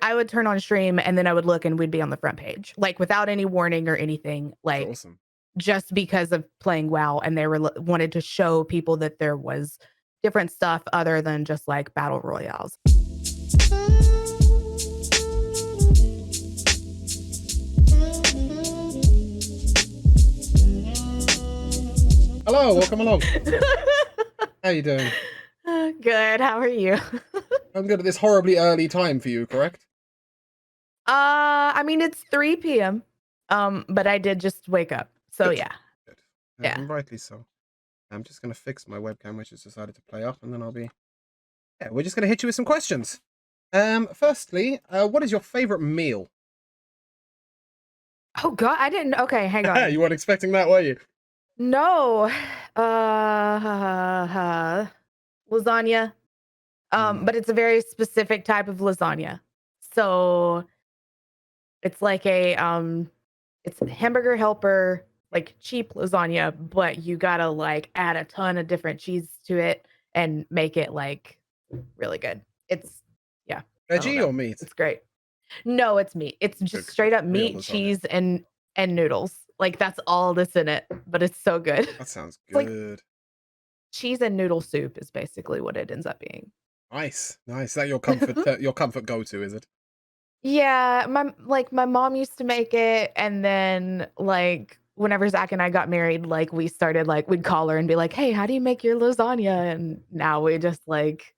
I would turn on stream and then I would look and we'd be on the front page, like without any warning or anything, That's like awesome. just because of playing WoW, and they wanted to show people that there was different stuff other than just like battle royales. Hello, welcome along. How you doing? Good. How are you? I'm good at this horribly early time for you, correct? I mean it's 3 p.m. But I did just wake up. So Good. yeah. Good. Yeah. And rightly so. I'm just gonna fix my webcam, which has decided to play up, and then we're just gonna hit you with some questions. Firstly, what is your favorite meal? Oh god, I didn't. Okay, hang on. You weren't expecting that, were you? No. Lasagna. But it's a very specific type of lasagna. So it's like it's a hamburger helper, like cheap lasagna, but you gotta like add a ton of different cheese to it and make it like really good. It's yeah, I don't Veggie know. or meat? It's great. No, it's meat. It's just Good, straight up real meat, lasagna. cheese, and noodles. Like that's all that's in it, but it's so good. That sounds It's like good. cheese and noodle soup is basically what it ends up being. Nice, nice. Is that your comfort go-to, is it? Yeah, my mom used to make it, and then like whenever Zach and I got married, like we started like we'd call her and be like, "Hey, how do you make your lasagna?" And now we just like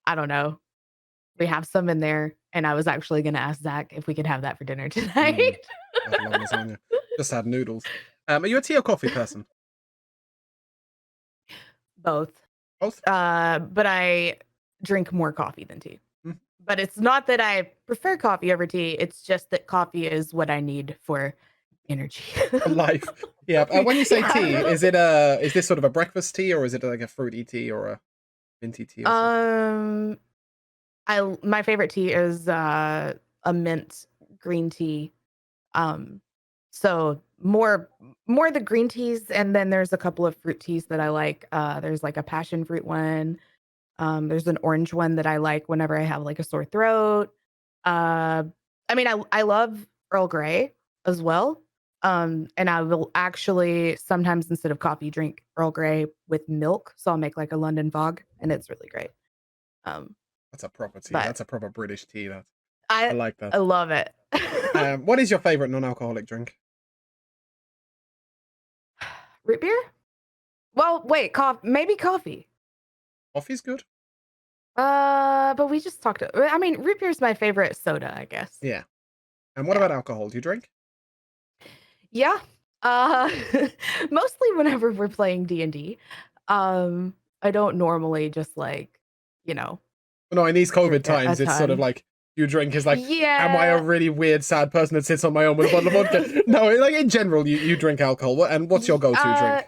I don't know, we have some in there, and I was actually gonna ask Zach if we could have that for dinner tonight. I love lasagna. Just had noodles. Are you a tea or coffee person? Both. Both. But I drink more coffee than tea. Mm. But it's not that I prefer coffee over tea. It's just that coffee is what I need for energy. Life. Yeah. When you say tea, is this sort of a breakfast tea, or is it like a fruity tea or a minty tea or something? My favorite tea is a mint green tea. So more the green teas, and then there's a couple of fruit teas that I like. There's like a passion fruit one. There's an orange one that I like whenever I have like a sore throat. Uh, I mean, I love Earl Grey as well. And I will actually sometimes instead of coffee drink Earl Grey with milk. So I'll make like a London Fog, and it's really great. Um, That's a proper tea. but That's a proper British tea. That I I like that. I love it. What is your favorite non-alcoholic drink? Root beer? Well, wait, maybe coffee. Coffee's good. But we just talked. I mean, root beer is my favorite soda, I guess. Yeah. And what about alcohol? Do you drink? Yeah. Uh, mostly whenever we're playing D&D. I don't normally just like, you know, No, in these COVID drink a times, it's sort of ton. like you drink is like, am I a Yeah. really weird, sad person that sits on my own with a bottle of vodka? No, like in general, you drink alcohol. And what's your go-to drink?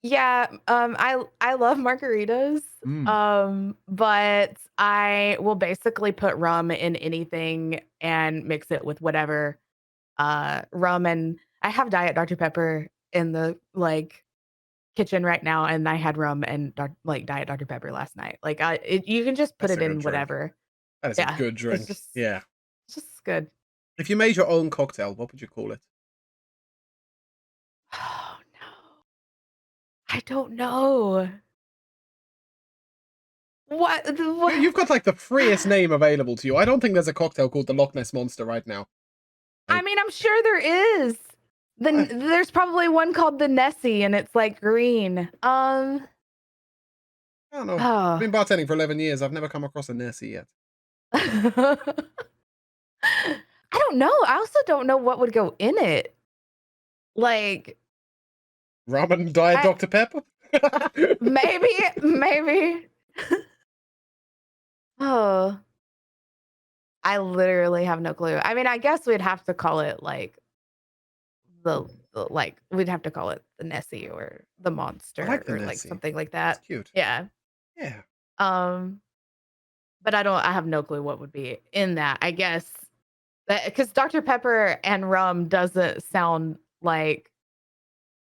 Yeah. I love margaritas. Mm. But I will basically put rum in anything and mix it with whatever. Rum, and I have Diet Dr. Pepper in the like kitchen right now, and I had rum and Diet Dr. Pepper last night. Like you can just put That's it a good in drink. whatever. That is a Yeah, good it's drink. Yeah. just good. If you made your own cocktail, what would you call it? Oh no, I don't know. What? You've got like the freest name available to you. I don't think there's a cocktail called the Lochness Monster right now. I mean, I'm sure there is. There's probably one called the Nessie, and it's like green. I don't know. I've Oh. been bartending for 11 years. I've never come across a Nessie yet. I don't know. I also don't know what would go in it. Like Ramen Diet Dr. Pepper? maybe. Oh, I literally have no clue. I mean, I guess we'd have to call it like we'd have to call it the Nessie or the I Monster like the or like Nessie. something like It's that. cute. Yeah. Yeah. But I have no clue what would be in that. I guess because Dr. Pepper and rum doesn't sound like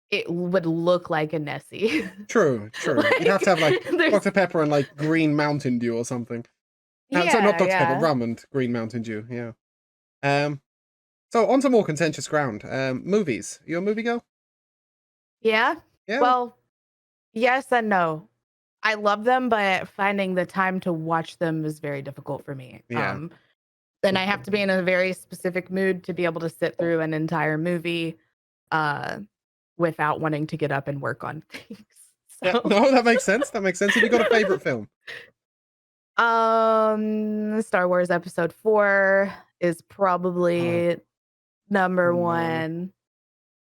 it would look like a Nessie. True. You'd have to have like Dr. Pepper and like Green Mountain Dew or something. So not Yeah, Dr. Pepper, yeah. rum and Green Mountain Dew. Yeah. Um. So on to more contentious ground. Movies. You a movie girl? Yeah. Yeah. Well, yes and no. I love them, but finding the time to watch them is very difficult for me. Yeah. Then I have to be in a very specific mood to be able to sit through an entire movie uh, without wanting to get up and work on things. Yeah. So, No, that makes sense. That makes sense. Have you got a favorite film? Star Wars Episode 4 is Oh, probably oh number no. one.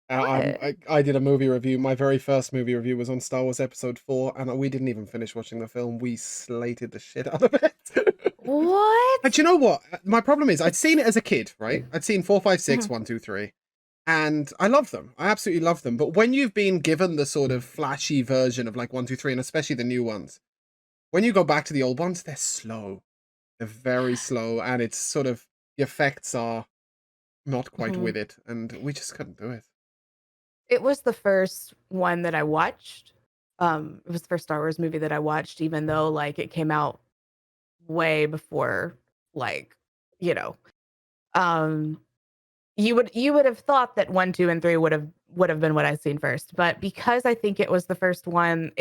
What? I did a movie review. My very first movie review was on Star Wars Episode 4, and we didn't even finish watching the film. We slated the shit out of it. And What? you know what? My problem is, I'd seen it as a kid, right? I'd seen 4, 5, 6, Mhm, 1, 2, 3, and I love them. I absolutely love them. But when you've been given the sort of flashy version of like 1, 2, 3, and especially the new ones, when you go back to the old ones, they're slow. They're very slow, and it's sort of the effects are not quite mhm. with it, and we just couldn't do it. It was the first one that I watched. It was the first Star Wars movie that I watched, even though like it came out way before, like, you know, um, you would have thought that 1, 2, and 3 would have been what I'd seen first, but because I think it was the first one,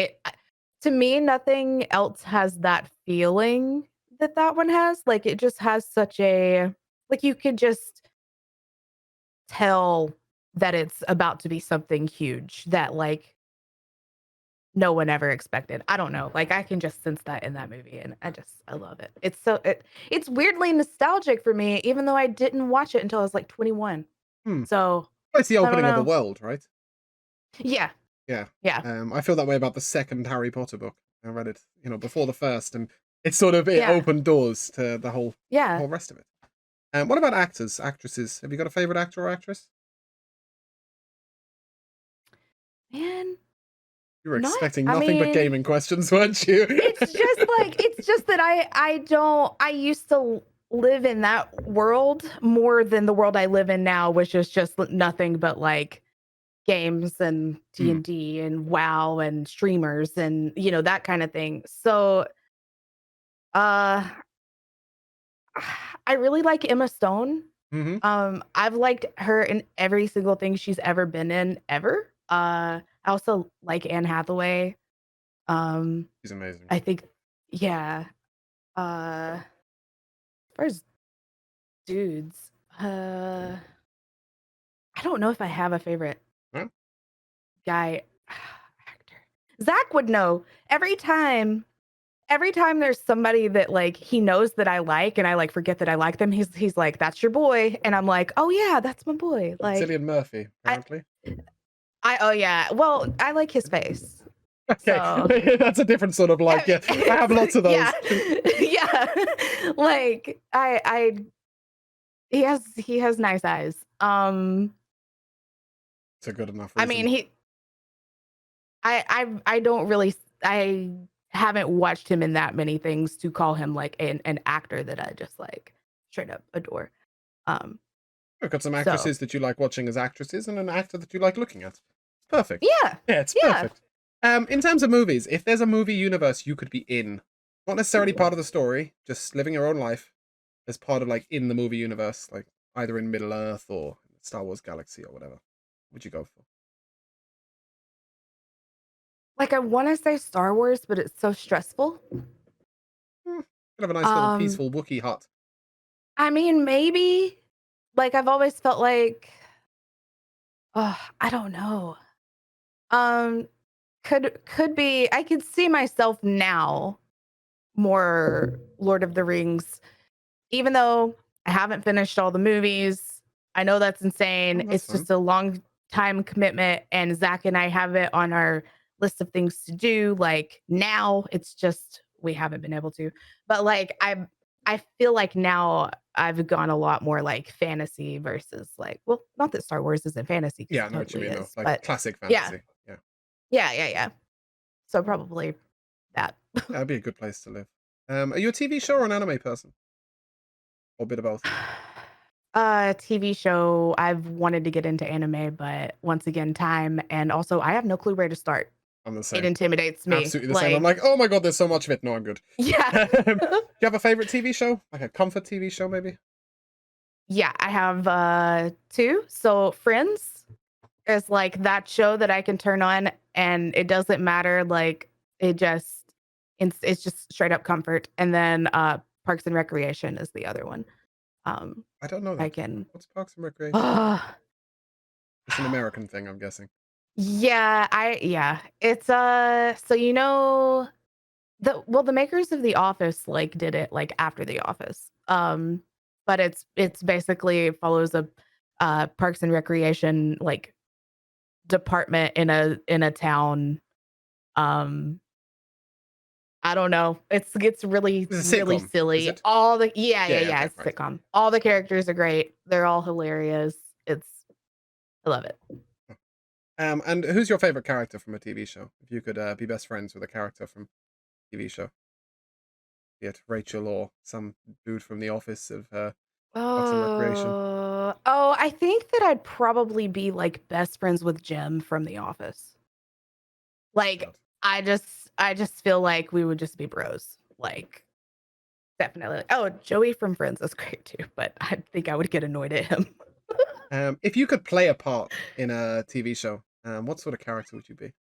to me, nothing else has that feeling that that one has. Like, it just has such a like, you could just tell that it's about to be something huge that, like, no one ever expected. I don't know. Like I can just sense that in that movie and I love it. It's weirdly nostalgic for me even though I didn't watch it until I was like 21. Hmm. So, It's the I don't opening of a know. world, right? Yeah. Yeah. Yeah. I feel that way about the second Harry Potter book. I read it, before the first, and it Yeah. opened doors to the Yeah. whole rest of it. What about actors, actresses? Have you got a favorite actor or actress? Man, You were not expecting I nothing but mean, gaming questions, weren't you? it's just that I used to live in that world more than the world I live in now, which is just nothing but like games and Hmm. D&D and WoW and streamers and that kind of thing. So, uh I really like Emma Stone. Mm-hmm. I've liked her in every single thing she's ever been in ever. I also like Anne Hathaway. Um He's amazing. I think yeah. As far as dudes, I don't know if I have a favorite Huh? guy actor. Zach would know. Every time there's somebody that like he knows that I like and I like forget that I like them, he's like, "That's your boy." And I'm like, "Oh yeah, that's my boy." Like Cillian Murphy, I apparently. I oh yeah. Well, I like his face. Okay, So that's a different sort of like. Yeah, I have lots of yeah. those. Yeah. Like I he has nice eyes. It's a good enough I mean reason. I don't really I haven't watched him in that many things to call him like an actor that I just like straight up adore. Um I've got some so actresses that you like watching as actresses, and an actor that you like looking at. Perfect. yeah. Yeah, it's Yeah. perfect. In terms of movies, if there's a movie universe you could be in, not necessarily part of the story, just living your own life as part of like in the movie universe, like either in Middle Earth or Star Wars Galaxy or whatever, would you go for? Like I want to say Star Wars, but it's so stressful. Hmm, could have a nice little Um peaceful Wookiee hut. I mean maybe like I've always felt like I don't know. Um could be I could see myself now more Lord of the Rings even though I haven't finished all the movies. I know that's insane. Oh, that's It's fun. just a long time commitment and Zach and I have it on our list of things to do like now it's just we haven't been able to. But like I feel like now I've gone a lot more like fantasy versus like well, not that Star Wars isn't fantasy because Yeah, it I know what you totally mean though. is, Like but classic yeah. fantasy. Yeah, Yeah, yeah, yeah. So probably that. that'd be a good place to live. Are you a TV show or an anime person, or a bit of both? TV show. I've wanted to get into anime, but once again, time and also I have no clue where to start. I'm the It same. intimidates me. Absolutely the same. I'm Like, like, oh my god, there's so much of it. No, I'm good. yeah. Do you have a favorite TV show? Like a comfort TV show, maybe? Yeah, I have 2. So Friends is like that show that I can turn on and it doesn't matter. Like it just it's just straight up comfort. And then Parks and Recreation is the other one. Um I don't know I that. can What's Parks and Recreation? uh, It's an American thing, I'm guessing. yeah. It's so the makers of The Office like did it like after The Office. But it's basically follows a Parks and Recreation like department in a town. Um I don't know. It's really It's a really sitcom, is silly. it? All the Yeah, yeah, okay, it's a right. sitcom. All the characters are great. They're all hilarious. It's I love it. And who's your favorite character from a TV show? If you could be best friends with a character from a TV show, be it Rachel or some dude from the office of Parks and Recreation. I think that I'd probably be like best friends with Jim from The Office. Like God. I just feel like we would just be bros. Like definitely. Oh, Joey from Friends is great too, but I think I would get annoyed at him. If you could play a part in a TV show, what sort of character would you be?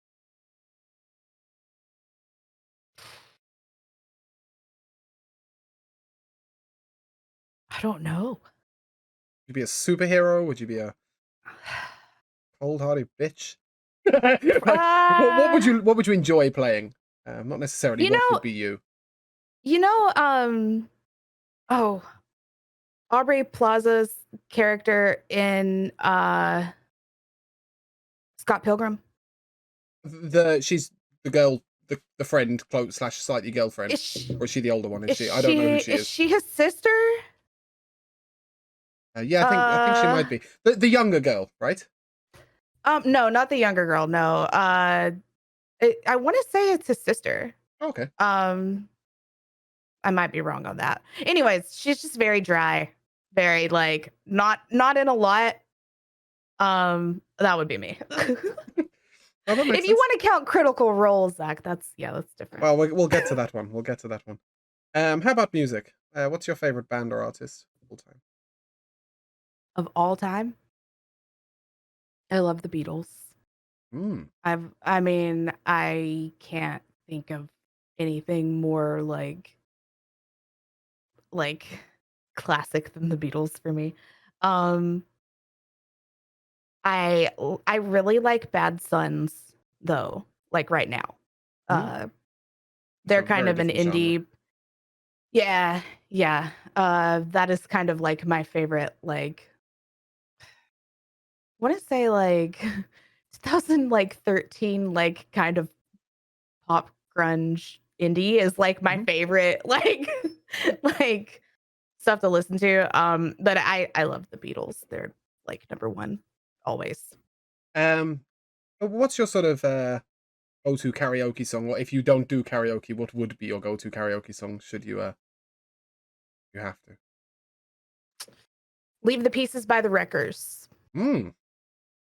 I don't know. Would you be a superhero? Would you be a cold-hearted bitch? Like, Uh, what would you enjoy playing? Not necessarily you what know, would be you. you know, oh, Aubrey Plaza's character in Scott Pilgrim. She's the girl, the friend, quote slash slightly girlfriend, Is she, or is she the older one? Is is she? I don't know she who she is is. she his sister? Yeah, I think she Uh might be the younger girl, right? no, not the younger girl. No. I want to say it's his sister. Okay. Um I might be wrong on that. Anyways, she's just very dry. Very like not in a lot. That would be me. Oh, that makes If you sense. want to count critical roles, Zach, that's different. Well, we'll get to that one. We'll get to that one. How about music? What's your favorite band or artist of all time? Of all time, I love the Beatles. Hmm. I mean, I can't think of anything more like classic than the Beatles for me. Um I really like Bad Sons though, like right now. Hmm. Uh It's a they're kind very of an different genre. indie. Yeah, yeah. That is kind of like my favorite like I want to say like 2013 like kind of pop grunge indie is like my Hmm. favorite like like stuff to listen to. But I love the Beatles. They're like number 1 always. Um, what's your sort of go-to karaoke song? Or if you don't do karaoke, what would be your go-to karaoke song? Should you have to? Leave the Pieces by the Wreckers. Hmm.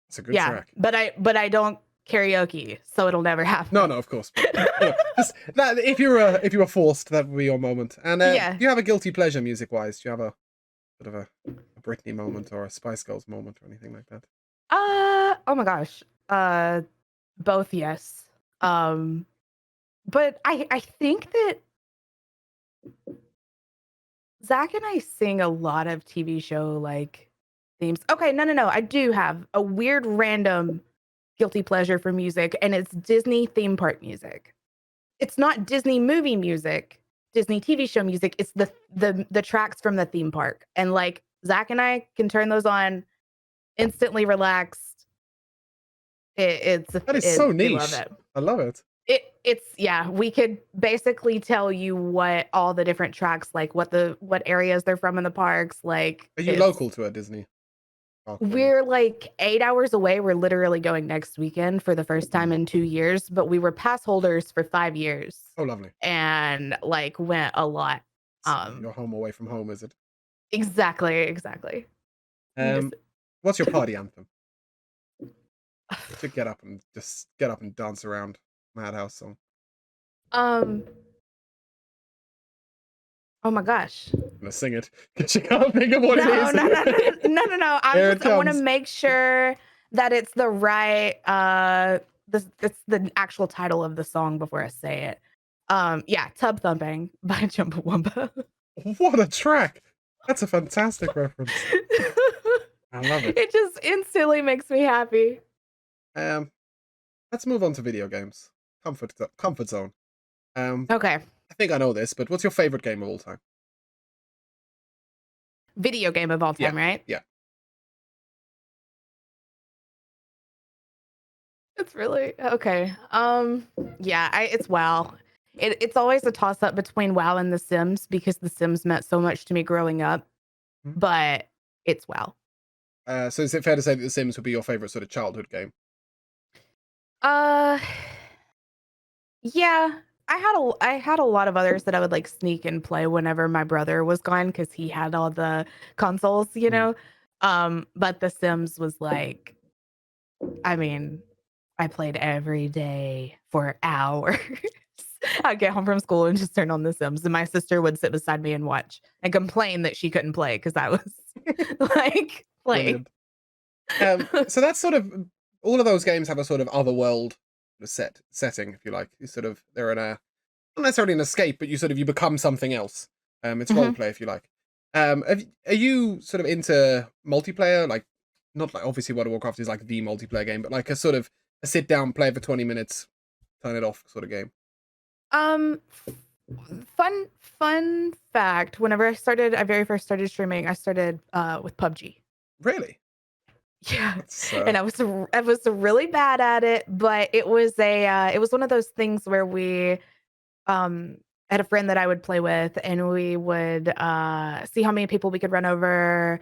That's a good Yeah, track. but I don't karaoke, so it'll never No, happen. no, of course, but just that if you were forced, that would be your moment. And do Yeah. you have a guilty pleasure music wise? Do you have a sort of a Britney moment or a Spice Girls moment or anything like that? Oh my gosh. Both yes. Um but I think that Zach and I sing a lot of TV show like themes. Okay, no. I do have a weird random guilty pleasure for music and it's Disney theme park music. It's not Disney movie music, Disney TV show music. It's the tracks from the theme park. And like Zach and I can turn those on, instantly relaxed. That is so We love niche. it. I love it. It's yeah, we could basically tell you what all the different tracks, like what areas they're from in the parks. Like Are you it's local to a Disney park or not? we're like 8 hours away. We're literally going next weekend for the first time in 2 years, but we were pass holders for 5 years Oh, lovely. and like went a lot. So you're home away from home, is it? Exactly. Miss Um, what's your party anthem? To get up and dance around. Madhouse song? Um, oh my gosh. I'm gonna sing it because you can't think of what it No, is. no, no, no, no, no, no. Here it I want to comes. make sure that it's the right it's the actual title of the song before I say it. Yeah, Tub Thumping by Chumbawamba. What a track! That's a fantastic reference. I love it. It just instantly makes me happy. Um, let's move on to video games. Comfort zone. Um, Okay. I think I know this, but what's your favorite game of all time? Video game of all Yeah, time, right? yeah. It's really okay. Yeah, it's WoW. It's always a toss up between WoW and The Sims because The Sims meant so much to me growing up, Mhm. but it's WoW. So is it fair to say that The Sims would be your favorite sort of childhood game? Uh, yeah. I had a lot of others that I would like sneak and play whenever my brother was gone because he had all the consoles, you Mm. know. But The Sims was like, I mean, I played every day for hours. I'd get home from school and just turn on The Sims, and my sister would sit beside me and watch and complain that she couldn't play because I was like playing. Brilliant. So that's sort of all of those games have a sort of other world setting, if you like. You sort of they're in a not necessarily an escape, but you become something else. It's role Mhm. play, if you like. Are you sort of into multiplayer? Like, not like obviously World of Warcraft is like the multiplayer game, but like a sort of a sit down, play for 20 minutes, turn it off sort of game. Um, fun fact. Whenever I very first started streaming, I started with PUBG. Really? Yeah, That's and I was really bad at it, but it was one of those things where we um had a friend that I would play with and we would see how many people we could run over,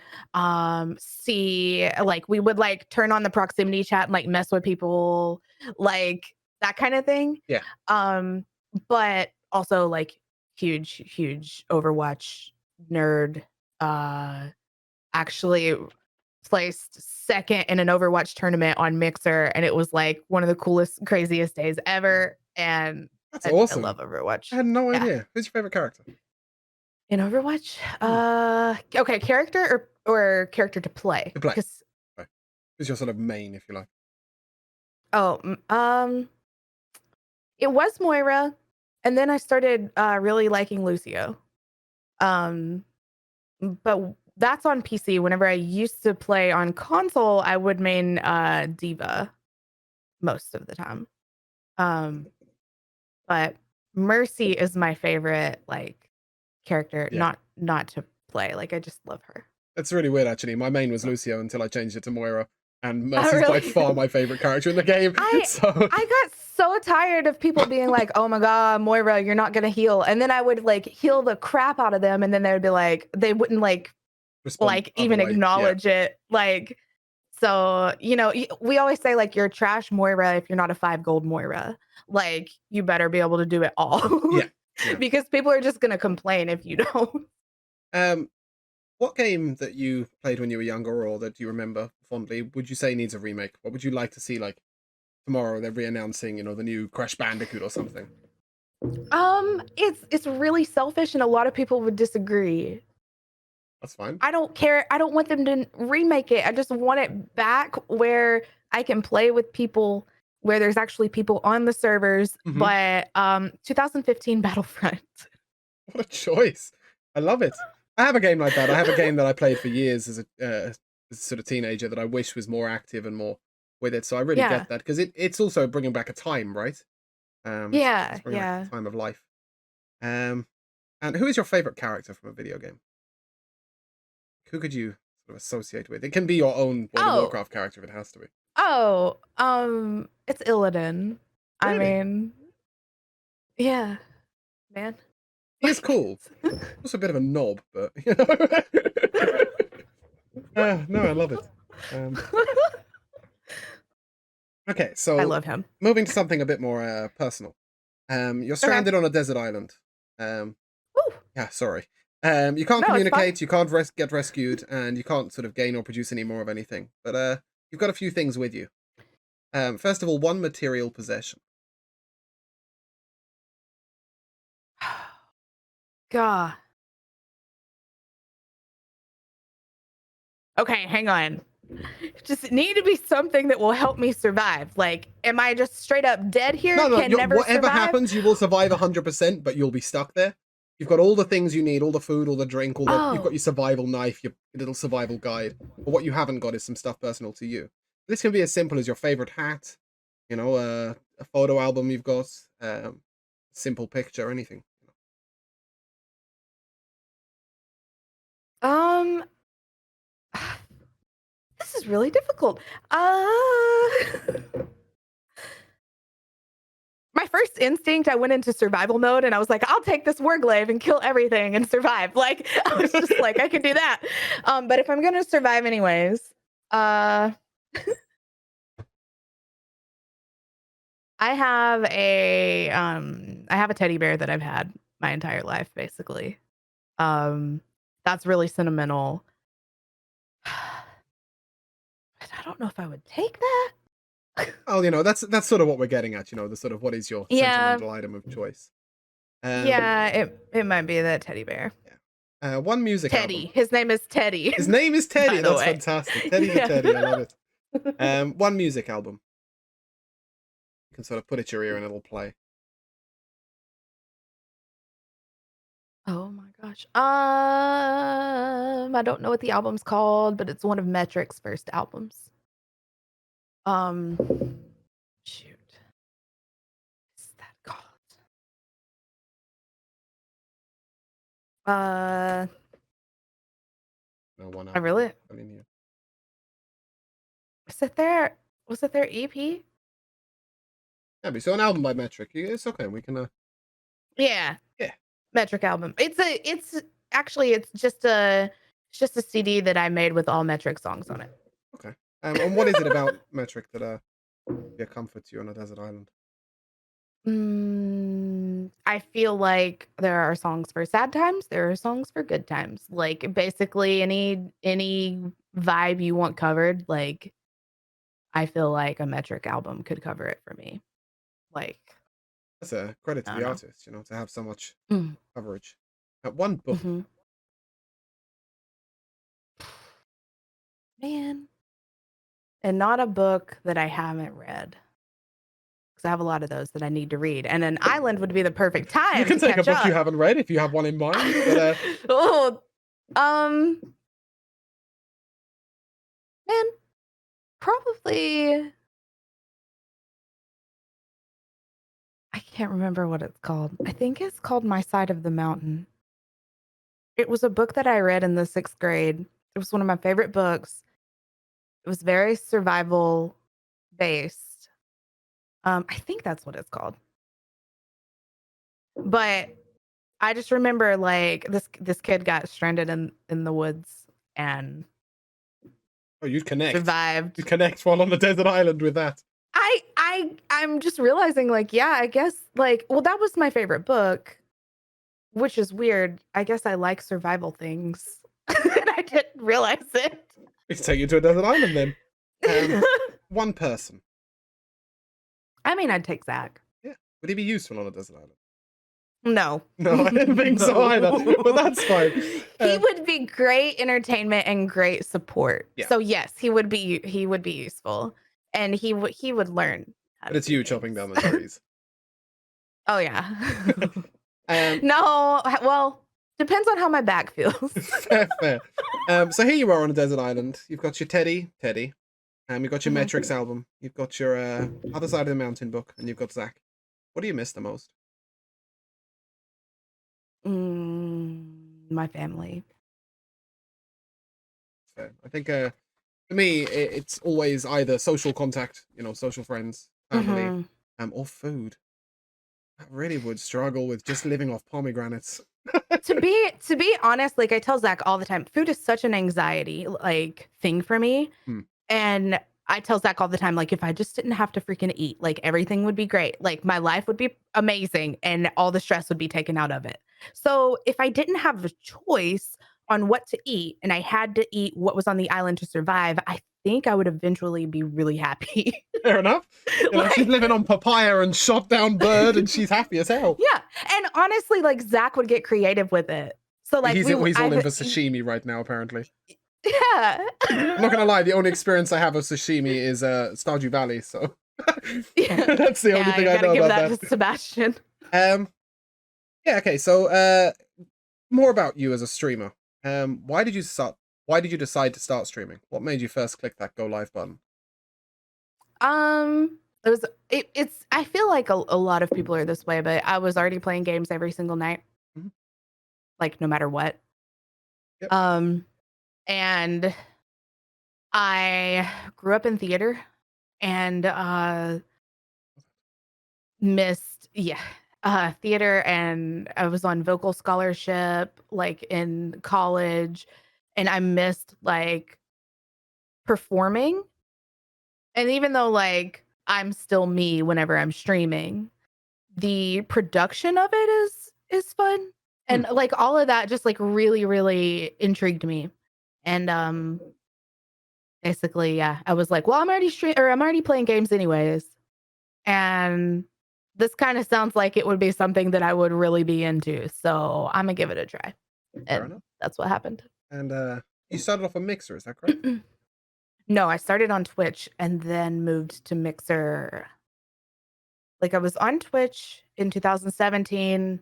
see like we would like turn on the proximity chat and like mess with people, like that kind of thing. yeah. Um, but also like huge Overwatch nerd. Uh actually placed second in an Overwatch tournament on Mixer, and it was like one of the coolest, craziest days ever. And That's I love awesome. I Overwatch. had no Yeah. idea. Who's your favorite character? In Overwatch, Hmm. okay, character or character to play? To play. Because Play. Who's your sort of main, if you like? oh, it was Moira, and then I started really liking Lucio. Um, but that's on PC. Whenever I used to play on console, I would main Diva most of the time. Um, but Mercy is my favorite, like, character, Yeah. not to play, like, I just love her. It's really weird, actually. My main was Lucio until I changed it to Moira, and Oh, Mercy's by really? far my favorite character in the game. I So, I got so tired of people being like, "Oh my god, Moira, you're not gonna heal," and then I would, like, heal the crap out of them, and then they would be like they wouldn't, respond other even way. Yeah. acknowledge it, like so, we always say, like, "You're trash Moira if you're not a 5 gold Moira." Like, you better be able to do it all Yeah. Yeah. because people are just gonna complain if you don't. Um, what game that you played when you were younger or that you remember fondly would you say needs a remake? What would you like to see, like, tomorrow they're re-announcing, the new Crash Bandicoot or something? It's really selfish and a lot of people would disagree. That's fine. I don't care. I don't want them to remake it. I just want it back where I can play with people, where there's actually people on the servers. Mhm. But 2015 Battlefront. What a choice. I love it. I have a game like that. I have a game that I played for years as a sort of teenager that I wish was more active and more with it. So I really Yeah. get that because it's also bringing back a time, right? It's Yeah. bringing back Yeah. a time of life. Um, and who is your favorite character from a video game? Who could you sort of associate with? It can be your own World of Oh, Warcraft character if it has to be. it's Illidan. I Really? mean, yeah, man. He is cool. Also a bit of a knob, but no, I love it. Um, okay, I so love him. moving to something a bit more personal. You're Okay. stranded on a desert island. Um, Woo. yeah, sorry. You can't No, it's fine. communicate, you can't get rescued, and you can't sort of gain or produce any more of anything. But you've got a few things with you. First of all, one material possession. God. Okay, hang on. Just need to be something that will help me survive. Like, am I just straight up dead here? No, Can never whatever survive? happens, you will survive 100%, but you'll be stuck there. You've got all the things you need, all the food, all the drink, you've got Oh, your survival knife, your little survival guide. But what you haven't got is some stuff personal to you. This can be as simple as your favorite hat, a photo album you've got, simple picture, anything. um, this is really difficult. My first instinct, I went into survival mode and I was like, I'll take this warglaive and kill everything and survive. Like, I was just like, I can do that. But if I'm gonna survive anyways, uh, I have a teddy bear that I've had my entire life, basically. Um, that's really sentimental. But I don't know if I would take that. Well, that's sort of what we're getting at, the sort of what is your Yeah, sentimental item of choice. Um, yeah, it might be that teddy bear. yeah. One music album. Teddy. His name is Teddy, His name is Teddy. by the That's way. fantastic. Teddy the Yeah. Teddy. I love it. One music album. You can sort of put it to your ear and it'll play. Oh my gosh. I don't know what the album's called, but it's one of Metric's first albums. Um, shoot. What's that called? Uh, No, one I album. really I mean, yeah. is it their was it their EP? Yeah, so an album by Metric. It's okay. We can. Yeah, Yeah. Metric album. It's actually it's just a CD that I made with all Metric songs on it. Okay. And what is it about Metric that be a comfort to you on a desert island? I feel like there are songs for sad times, there are songs for good times. Like basically any vibe you want covered, like I feel like a Metric album could cover it for me. Like, That's a credit to I the don't know. artist, to have so much Mm, coverage. One book. mhm. Man, and not a book that I haven't read. Because I have a lot of those that I need to read. And an island would be the perfect You time can to take a catch book you up. haven't read if you have one in mind. But Oh, um, man, probably I can't remember what it's called. I think it's called My Side of the Mountain. It was a book that I read in the 6th grade. It was one of my favorite books. It was very survival based. I think that's what it's called. But I just remember like this kid got stranded in the woods and oh, you'd connect. survived. You'd connect while on the desert island with that. I'm just realizing like yeah, I guess like well that was my favorite book, which is weird. I guess I like survival things. And I didn't realize it. We can take you to a desert island then. One person. I mean, I'd take Zach. Yeah. Would he be useful on a desert island? No. No, I didn't think so either. But that's fine. He would be great entertainment and great support. Yeah. So yes, he would be useful. And he would learn how But to it's do you chopping things. down the trees. Oh yeah. Um, No, well, depends on how my back feels. fair. So here you are on a desert island. You've got your Teddy. You've got your Mhm. Metrics album. You've got your Other Side of the Mountain book, and you've got Zach. What do you miss the most? My family. Fair. I think for me, it's always either social contact, social friends, family, Mhm. or food. I really would struggle with just living off pomegranates. To be honest, like I tell Zach all the time, food is such an anxiety like thing for me. Hmm. And I tell Zach all the time, like, if I just didn't have to freaking eat, like everything would be great. Like my life would be amazing and all the stress would be taken out of it. So if I didn't have a choice on what to eat and I had to eat what was on the island to survive, I think I would eventually be really happy. Fair enough. You know, she's Like living on papaya and shot down bird, and she's happy as hell. yeah, and honestly, like, Zach would get creative with it. So, like, He's all in for sashimi right now, apparently. yeah. I'm not gonna lie, the only experience I have of sashimi is Stardew Valley, so Yeah. that's the only Yeah, thing you I gotta know give about that that. to Sebastian. Um, yeah, okay, so more about you as a streamer. Why did you decide to start streaming? What made you first click that go live button? It was it's I feel like a lot of people are this way, but I was already playing games every single night, Mhm. like, no matter what. Yep. Um, and I grew up in theater and, missed yeah, theater, and I was on vocal scholarship, like, in college, and I missed, like, performing, and even though, like, I'm still me whenever I'm streaming, the production of it is fun, Hmm, and, like, all of that just, like, really, really intrigued me, and, basically, yeah, I was like, "Well, I'm already playing games anyways, and this kinda sounds like it would be something that I would really be into, so Imma give it a try." fair And enough. that's what happened. And you started off a Mixer, is that correct? No, I started on Twitch and then moved to Mixer. Like, I was on Twitch in 2017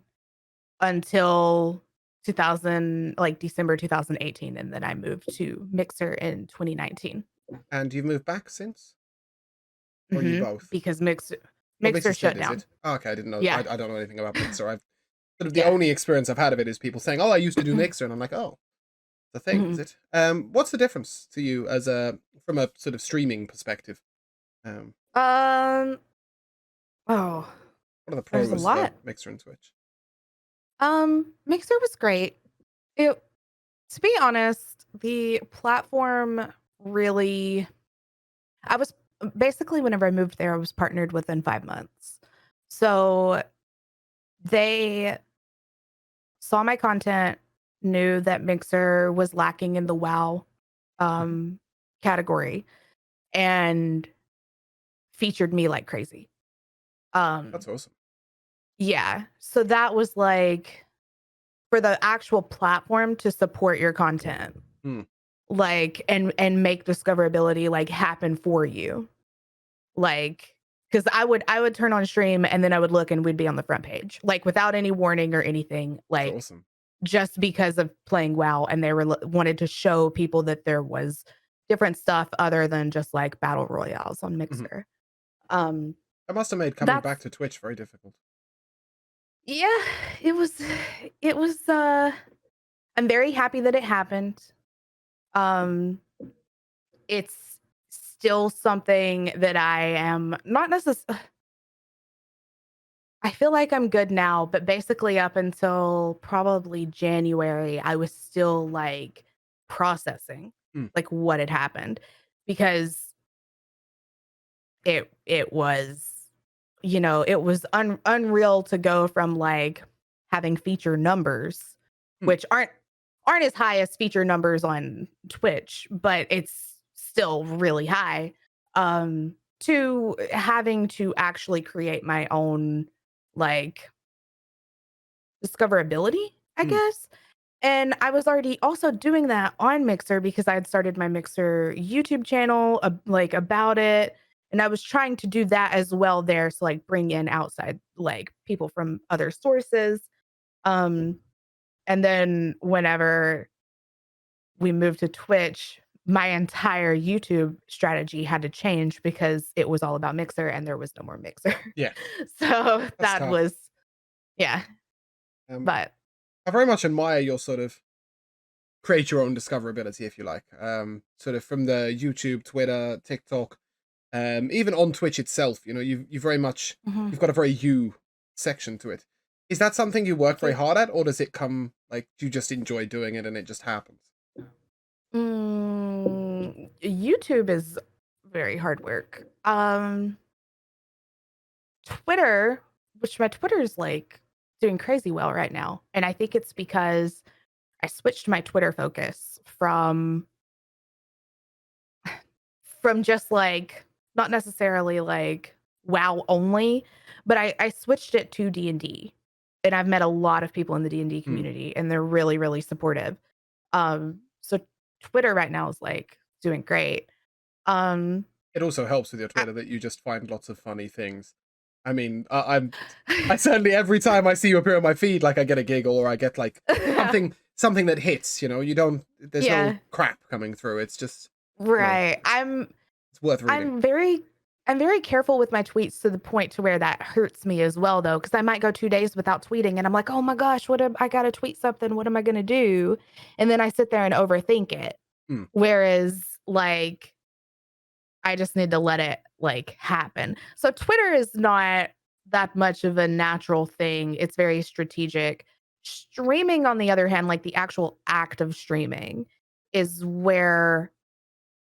until 2000 like, December 2018, and then I moved to Mixer in 2019. And you've moved back since? Or you both? Because Oh, Mixer Mixer's dead, shut is down. it? Oh, okay, I didn't know. Yeah. I don't know anything about Mixer. I've sort of the Yeah. only experience I've had of it is people saying, "Oh, I used to do Mixer," and I'm like, "Oh, the thing, is Mhm. it?" What's the difference to you as a from a sort of streaming perspective? Um, Um, oh, what are the there's a pros for lot. Mixer and Twitch? Mixer was great. It To be honest, the platform really I was basically whenever I moved there, I was partnered within 5 months. So, they saw my content, knew that Mixer was lacking in the WOW, Mhm. um, category, and featured me like crazy. Um, That's awesome. yeah, so that was, like, for the actual platform to support your content, Hmm, like, and make discoverability, like, happen for you. Like, because I would turn on stream and then I would look and we'd be on the front page, like, without any warning or anything, that's like, awesome. just because of playing WoW, and they were wanted to show people that there was different stuff other than just, like, battle royales on Mhm. Mixer. Um, That must have made coming that's back to Twitch very difficult. yeah, it was it was, I'm very happy that it happened. Um, it's still something that I am not necessarily. I feel like I'm good now, but basically up until probably January, I was still, like, processing, Hmm, like, what had happened because it was, it was unreal to go from, like, having feature numbers, hmm, which aren't as high as feature numbers on Twitch, but it's still really high, to having to actually create my own, like, discoverability, I hmm. guess. And I was already also doing that on Mixer because I had started my Mixer YouTube channel, like, about it, and I was trying to do that as well there, so, like, bring in outside, like, people from other sources. Um, and then whenever we moved to Twitch, my entire YouTube strategy had to change because it was all about Mixer and there was no more Mixer. Yeah, So that's that tough. was yeah, Um, but I very much admire your sort of create your own discoverability, if you like. Sort of from the YouTube, Twitter, TikTok, even on Twitch itself. You know, you very much mhm. you've got a very you section to it. Is that something you work very Thank hard at, or does it come like do you just enjoy doing it and it just happens? YouTube is very hard work. Twitter, which my Twitter is, like, doing crazy well right now, and I think it's because I switched my Twitter focus from from just like not necessarily like WoW only, but I switched it to D&D. And I've met a lot of people in the D&D Mm. community and they're really, really supportive. So Twitter right now is like doing great. Um It also helps with your I, Twitter that you just find lots of funny things. I mean, I certainly every time I see you appear on my feed, like I get a giggle or I get like something that hits. You know, you don't. There's no yeah, crap coming through. It's just right. it's worth reading. I'm very I'm very careful with my tweets to the point to where that hurts me as well though, because I might go 2 days without tweeting and I'm like, oh my gosh, I gotta tweet something. What am I gonna do? And then I sit there and overthink it. Mm, Whereas like I just need to let it like happen. So Twitter is not that much of a natural thing. It's very strategic. Streaming, on the other hand, like the actual act of streaming is where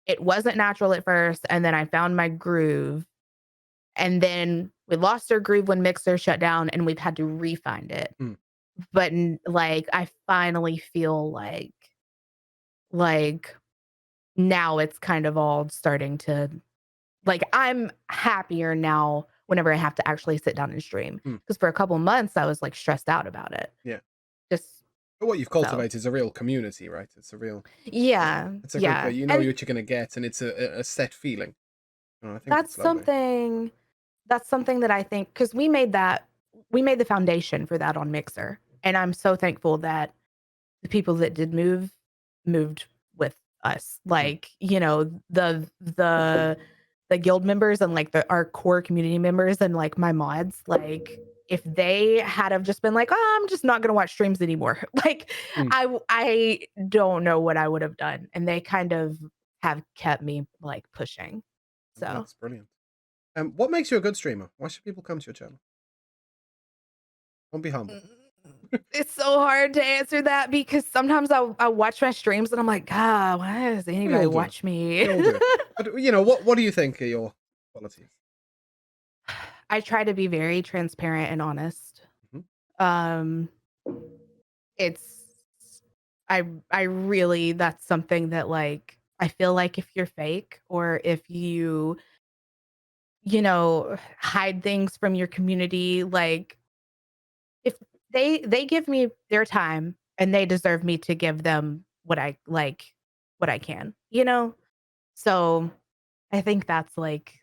it wasn't natural at first. And then I found my groove. And then we lost our groove when Mixer shut down and we've had to re-find it. mm. But like I finally feel like now it's kind of all starting to like, I'm happier now whenever I have to actually sit down and stream. Mm. Because for a couple months, I was, like, stressed out about it. Yeah. Just But what you've so cultivated is a real community, right? It's a real. yeah, It's a group where yeah, you know and what you're gonna get, and it's a set feeling. Oh, I think that's it's lovely. something that's something that I think because we made the foundation for that on Mixer, and I'm so thankful that the people that did moved with us. Mm, Like, you know, the guild members and like our core community members and like my mods, like if they had have just been like, oh, I'm just not gonna watch streams anymore, like mm. I don't know what I would have done. And they kind of have kept me like pushing. So That's brilliant. What makes you a good streamer? Why should people come to your channel? Don't be humble. mm, it's so hard to answer that because sometimes I watch my streams and I'm like, God, why does We anybody all do. watch me? We all do. But you know what do you think are your qualities? I try to be very transparent and honest. Mhm. Um, it's I really that's something that like I feel like if you're fake or if you know, hide things from your community, like if they give me their time and they deserve me to give them what I can, you know? So I think that's like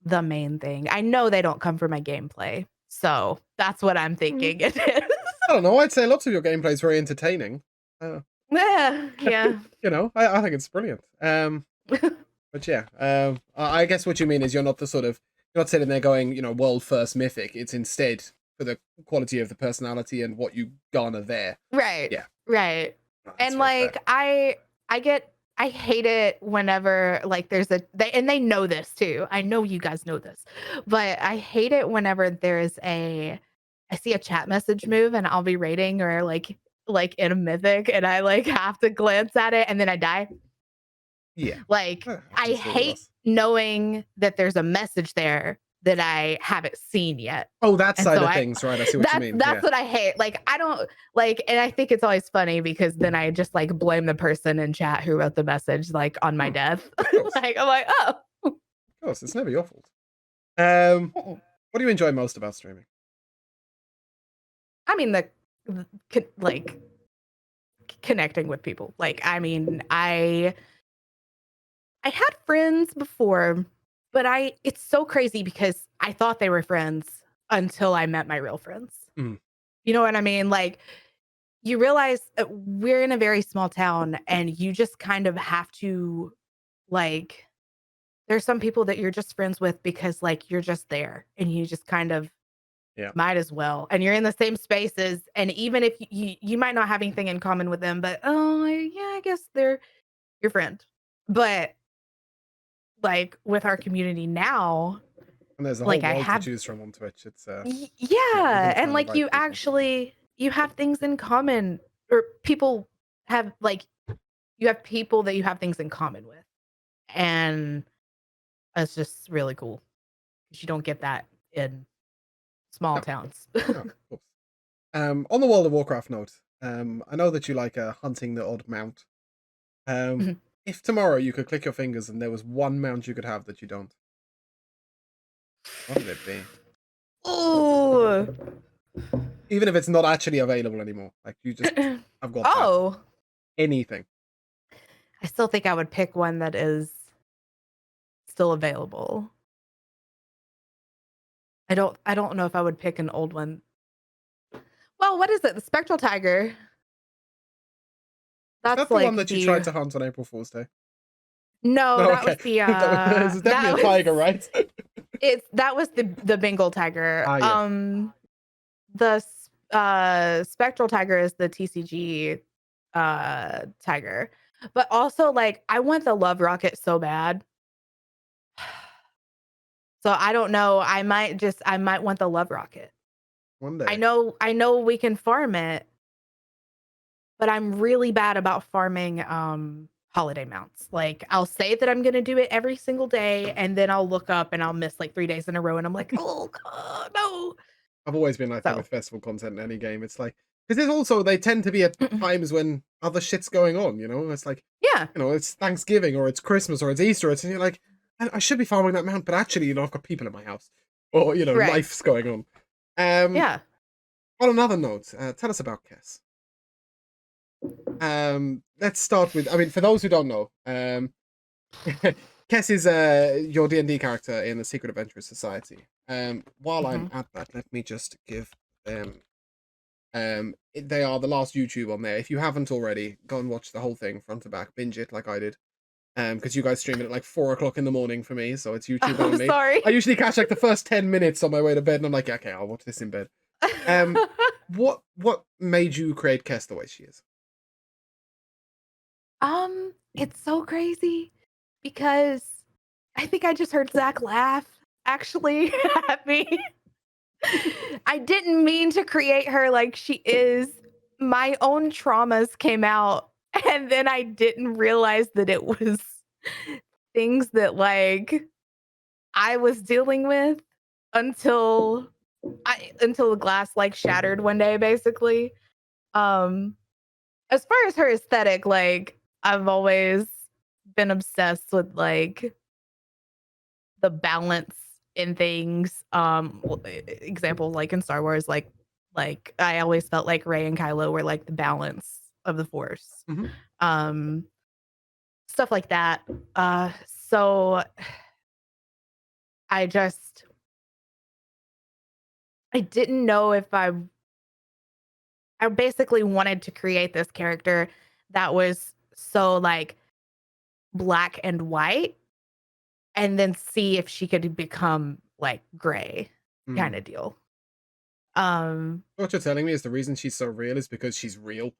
the main thing. I know they don't come for my gameplay. So that's what I'm Mm. thinking it is. I don't know. I'd say lots of your gameplay is very entertaining. Uh, Yeah, yeah. you know, I think it's brilliant. But yeah, I guess what you mean is you're not the sort of you're not sitting there going, you know, world first mythic. It's instead for the quality of the personality and what you garner there. Right. Yeah, Right. no, that's And very fair. like I hate it whenever like there's they know this too. I know you guys know this. But I hate it whenever there's I see a chat message move and I'll be rating or like in a mythic and I like have to glance at it and then I die. Yeah, Like, that I happens to all of hate us. knowing that there's a message there that I haven't seen yet. Oh, that And side so of things, right? I see what you mean. that's Yeah, what I hate. Like, I don't like and I think it's always funny because then I just, like, blame the person in chat who wrote the message, like, on my hmm, death. of course, Like, I'm like, "Oh." of course. It's never your fault. Um, Mm-mm. what do you enjoy most about streaming? I mean, like, connecting with people. Like, I mean, I had friends before, but it's so crazy because I thought they were friends until I met my real friends. Mm, You know what I mean? Like you realize that we're in a very small town and you just kind of have to like there's some people that you're just friends with because like you're just there and you just kind of yeah. might as well. And you're in the same spaces and even if you might not have anything in common with them, but yeah, I guess they're your friend. But like with our community now, And there's a whole like I world to have choose from on Twitch. It's yeah, you got yeah, to and find the like right people. you have things in common or people have like you have people that you have things in common with. And it's just really cool because you don't get that in small No, towns. no, of course. On the World of Warcraft note, I know that you like hunting the odd mount. Um, Mhm. If tomorrow you could click your fingers and there was one mount you could have that you don't, what would it be? Ooh. Even if it's not actually available anymore. Like, you just I've got that. Oh, Anything. I still think I would pick one that is still available. I don't know if I would pick an old one. Well, what is it? The spectral tiger. Is That's that the one like that you tried the to hunt on April Fool's Day? no, No, that was okay. the This is definitely that a was tiger, right? that was the Bengal tiger. Ah, yes. Spectral tiger is the TCG tiger. But also like I want the love rocket so bad. So I don't know. I might want the love rocket. One I day. know I know we can farm it, but I'm really bad about farming holiday mounts. Like I'll say that I'm gonna do it every single day, and then I'll look up and I'll miss like 3 days in a row, and I'm like, oh God, no. I've always been like that So with festival content in any game. It's like, because there's also, they tend to be at times when other shit's going on, you know? It's like, yeah, it's Thanksgiving or it's Christmas or it's Easter. And you're like, I should be farming that mount, but actually, I've got people in my house or, right. life's going on. Yeah. On another note, tell us about Kess. Let's start with, I mean, for those who don't know, Kess is your D&D character in the Secret Adventurers Society. While I'm Mhm. at that, let me just give them. They are the last YouTube on there. If you haven't already, go and watch the whole thing front to back, binge it like I did. Because you guys stream it at like 4 o'clock in the morning for me, so it's YouTube I'm only. sorry. I usually catch like the first 10 minutes on my way to bed, and I'm like, okay, I'll watch this in bed. What made you create Kess the way she is? It's so crazy because I think I just heard Zach laugh actually at me. I didn't mean to create her like she is. My own traumas came out, and then I didn't realize that it was things that like I was dealing with until until the glass like shattered one day basically. Um as far as her aesthetic, like I've always been obsessed with like the balance in things. Example like in Star Wars, like I always felt like Rey and Kylo were like the balance of the Force. Mm-hmm. Um, stuff like that. So I just I didn't know if I basically wanted to create this character that was so like black and white and then see if she could become like gray kind Mm. of deal. Um What you're telling me is the reason she's so real is because she's real.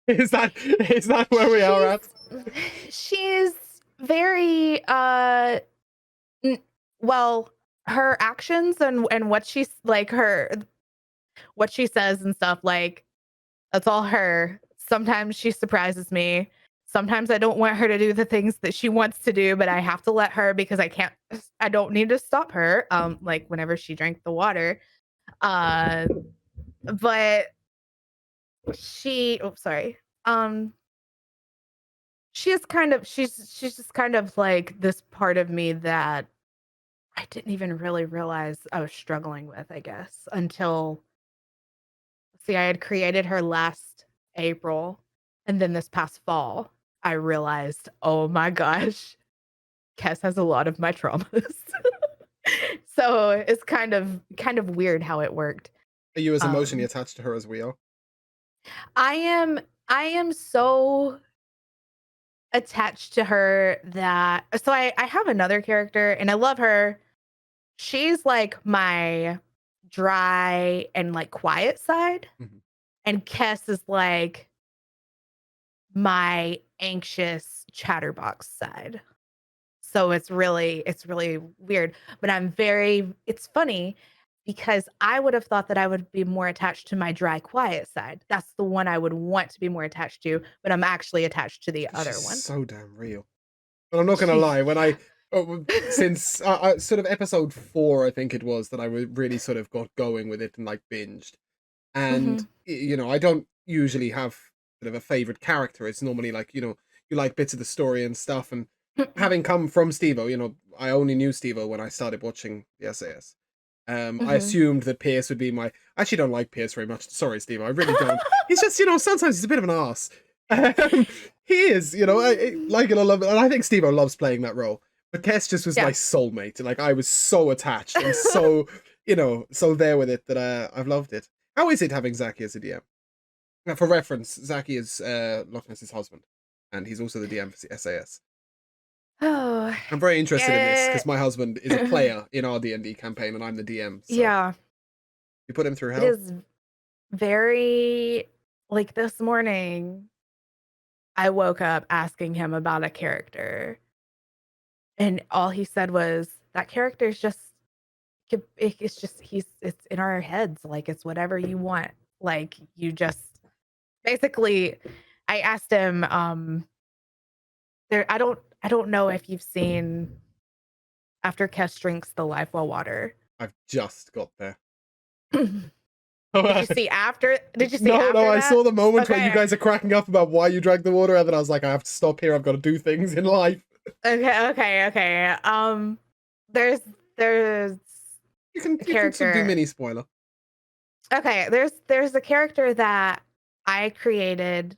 Is that where we are she's at? she's very n- well, her actions and what she's like her what she says and stuff like that's all her. Sometimes she surprises me. Sometimes I don't want her to do the things that she wants to do, but I have to let her because I don't need to stop her. Like whenever she drank the water. Uh but sorry. Um she's just kind of like this part of me that I didn't even really realize I was struggling with, I guess, until see, I had created her last April, and then this past fall, I realized, oh my gosh, Kess has a lot of my traumas. So it's kind of weird how it worked. Are you as emotionally Um, attached to her as we are? I am I am so attached to her that so I have another character and I love her. She's like my dry and like quiet side, Mhm. and Kess is like my anxious chatterbox side. So it's really weird, but it's funny because I would have thought that I would be more attached to my dry quiet side. That's the one I would want to be more attached to, but I'm actually attached to the 'Cause she's other one. so damn real. But I'm not gonna She lie, when since sort of episode 4, I think it was that I really sort of got going with it and like binged. And Mhm. I don't usually have sort of a favorite character. It's normally like you like bits of the story and stuff. And having come from Steve-O, you know, I only knew Steve-O when I started watching the SAS. I Mhm. assumed that Pierce would be my. I actually don't like Pierce very much. Sorry, Steve. I really don't. He's just, you know, sometimes he's a bit of an ass. Um, he is, you know, I like it or love it, and I think Steve-O loves playing that role. But Tess just was my Yeah. soulmate, and like I was so attached and so, you know, so there with it that I've loved it. How is it having Zaki as a DM? Now, for reference, Zaki is Lochness's husband, and he's also the DM for SAS. Oh, I'm very interested in this because it my husband is a player in our D&D campaign, and I'm the DM. So yeah, you put him through it hell. is very like, this morning, I woke up asking him about a character, and all he said was, "That character is just it's just it's in our heads, like, it's whatever you want." Like, you just basically I asked him, I don't know if you've seen After Kesh Drinks the Life Well water. I've just got there. Did you see No, no, after I that? saw the moment where you Okay. guys are cracking up about why you drank the water, and then I was like, I have to stop here. I've got to do things in life. Okay. There's there's a You can sort of do character. mini spoiler. Okay, there's a character that I created,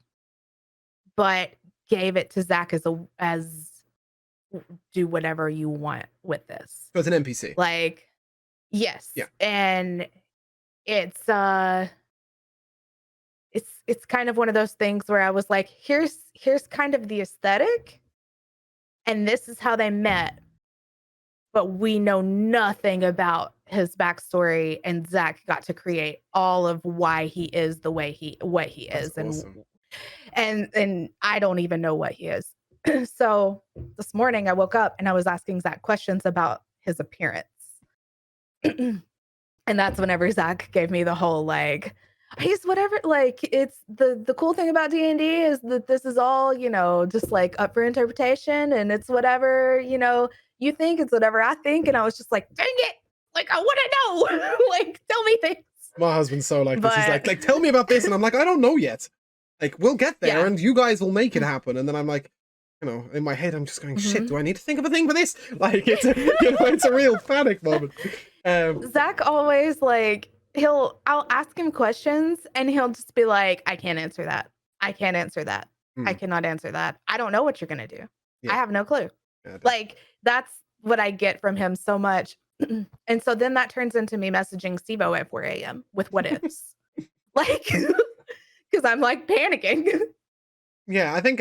but gave it to Zach as do whatever you want with this. So it's an NPC. Like, yes, Yeah. and it's it's kind of one of those things where I was like, here's kind of the aesthetic, and this is how they met, but we know nothing about his backstory, and Zach got to create all of why he is the way what he That's is, awesome. and I don't even know what he is. So this morning I woke up and I was asking Zach questions about his appearance. And that's whenever Zach gave me the whole like, he's whatever. Like, it's the cool thing about D&D is that this is all, you know, just like up for interpretation, and it's whatever, you know, you think, it's whatever I think. And I was just like, dang it, like I want to know, like tell me things. My husband's so like this. He's But like, tell me about this, and I'm like, I don't know yet. Like, we'll get there, yeah. and you guys will make it happen. And then I'm like, you know, in my head, I'm just going, shit. Mhm. Do I need to think of a thing for this? Like, it's a, you know, it's a real panic moment. Zach always like I'll ask him questions and he'll just be like, I can't answer that. I can't answer that. I hmm, cannot answer that. I don't know what you're gonna do. I yeah, have no clue. yeah, definitely. Like, that's what I get from him so much. And so then that turns into me messaging Steve-O at 4 a.m. with what ifs. Like, because I'm like panicking. Yeah, I think.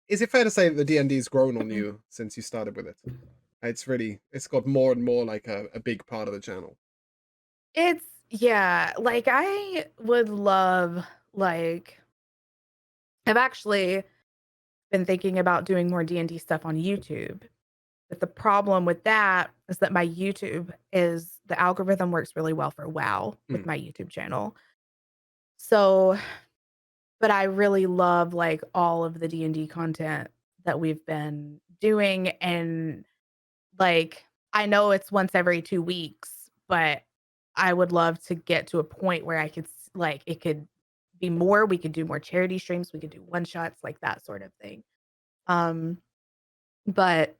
Is it fair to say that the D&D's grown on you since you started with it? It's got more and more like a big part of the channel. It's yeah, like I would love like I've actually been thinking about doing more D&D stuff on YouTube. But the problem with that is that my YouTube is the algorithm works really well for WoW with Hmm. my YouTube channel. So, but I really love like all of the D&D content that we've been doing, and like I know it's once every 2 weeks, but I would love to get to a point where I could like it could be more, we could do more charity streams, we could do one shots, like that sort of thing. Um but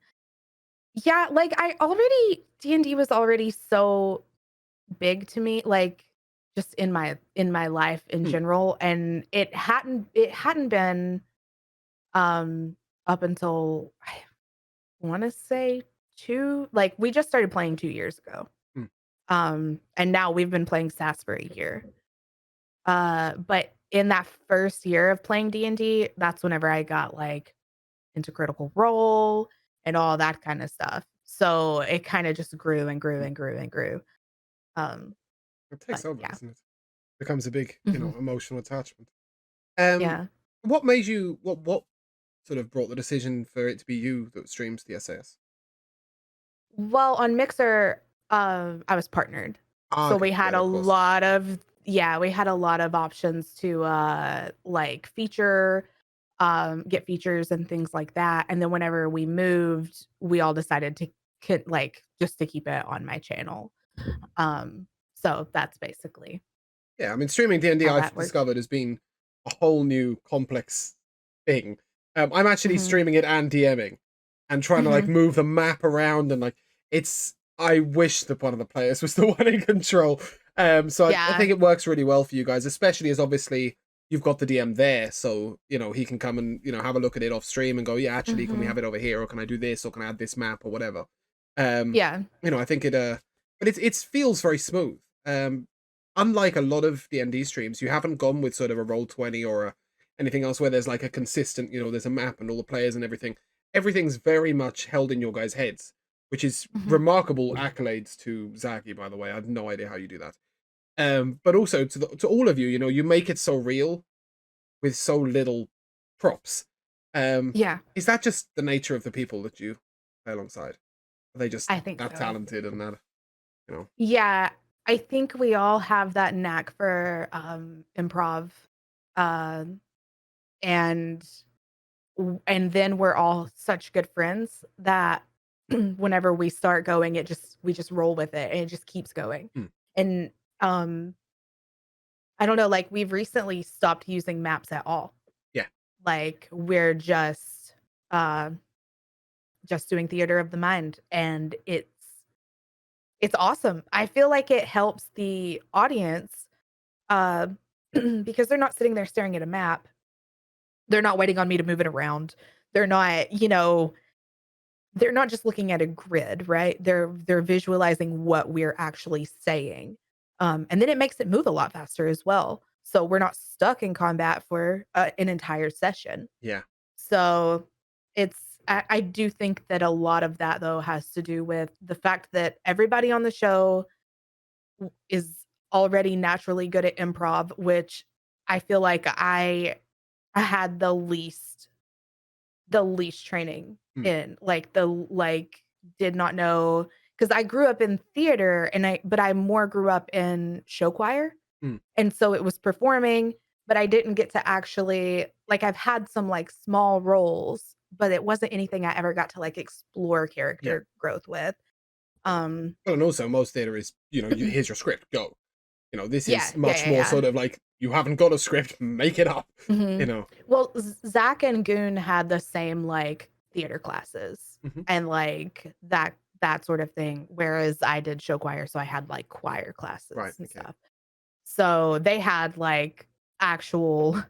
yeah, like I already D&D was already so big to me, like just in my life in Hmm. general, and it hadn't been um up until I want to say 2, like we just started playing 2 years ago. Hmm. And now we've been playing SAS for a year. But in that first year of playing D&D, that's whenever I got like into Critical Role and all that kind of stuff. So it kind of just grew and grew Hmm. and grew and grew. Um, It but takes over, yeah. doesn't it? Becomes a big, you Mhm. know, emotional attachment. Um, Yeah. what made you? What sort of brought the decision for it to be you that streams the SAS? Well, on Mixer, I was partnered. Ah, So okay, we had yeah, a of course. lot of yeah, we had a lot of options to like get features and things like that. And then whenever we moved, we all decided to like just to keep it on my channel. So that's basically Yeah, I mean, streaming D&D how I've that worked. discovered has been a whole new complex thing. I'm actually Mhm. streaming it and DMing and trying to like Mhm. move the map around and like it's. I wish that one of the players was the one in control. So I Yeah. think it works really well for you guys, especially as obviously you've got the DM there, so he can come and have a look at it off stream and go, yeah, actually, can we Mhm. have it over here, or can I do this, or can I add this map or whatever. Um, Yeah. I think but it feels very smooth. Unlike a lot of D&D streams, you haven't gone with sort of a Roll20 or anything else where there's like a consistent, there's a map and all the players and everything. Everything's very much held in your guys' heads, which is Mhm. remarkable accolades to Zaki, by the way. I have no idea how you do that. But also to all of you, you make it so real with so little props. Um, Yeah. is that just the nature of the people that you play alongside? Are they just I think that so. talented and that? Yeah, I think we all have that knack for, improv, um, and and then we're all such good friends that whenever we start going, we just roll with it, and it just keeps going. Hmm, And, um, I don't know, like, we've recently stopped using maps at all. yeah, Like, we're uh, just doing theater of the mind, and it's awesome. I feel like it helps the audience, uh, because they're not sitting there staring at a map. They're not waiting on me to move it around. They're not, they're not just looking at a grid, right? They're visualizing what we're actually saying. And then it makes it move a lot faster as well. So we're not stuck in combat for an entire session. yeah, So it's I do think that a lot of that though has to do with the fact that everybody on the show is already naturally good at improv, which I feel like I had the least training mm, in, did not know because I grew up in theater but I more grew up in show choir, mm, and so it was performing, but I didn't get to actually like, I've had some, like, small roles, but it wasn't anything I ever got to, like, explore yeah. character growth with. Um Well, and also most theater is, here's your script, go. This Yeah, is yeah, much yeah, more yeah. sort of like you haven't got a script, make it up. You Mhm. know. Well, Zach and Goon had the same, like, theater classes Hmm. and, like, that sort of thing, whereas I did show choir, so I had, like, choir Right. classes and Okay. stuff. So, they had, like, actual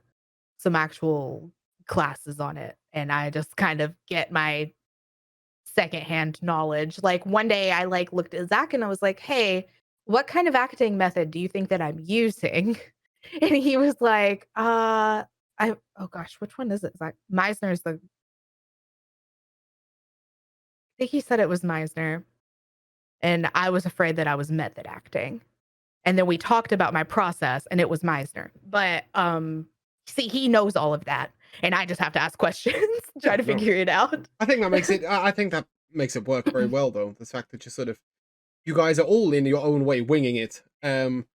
some actual classes on it, and I just kind of get my secondhand knowledge. Like, one day I, like, looked at Zach and I was like, "Hey, what kind of acting method do you think that I'm using?" And he was like, I oh gosh, which one is it, Zach? Meisner's the I think he said it was Meisner, and I was afraid that I was method acting. And then we talked about my process, and it was Meisner. But, see, he knows all of that, and I just have to ask questions, Yeah. try to No. figure it out. I think that makes it. I think that makes it work very well, though. The fact that you guys are all in your own way winging it, but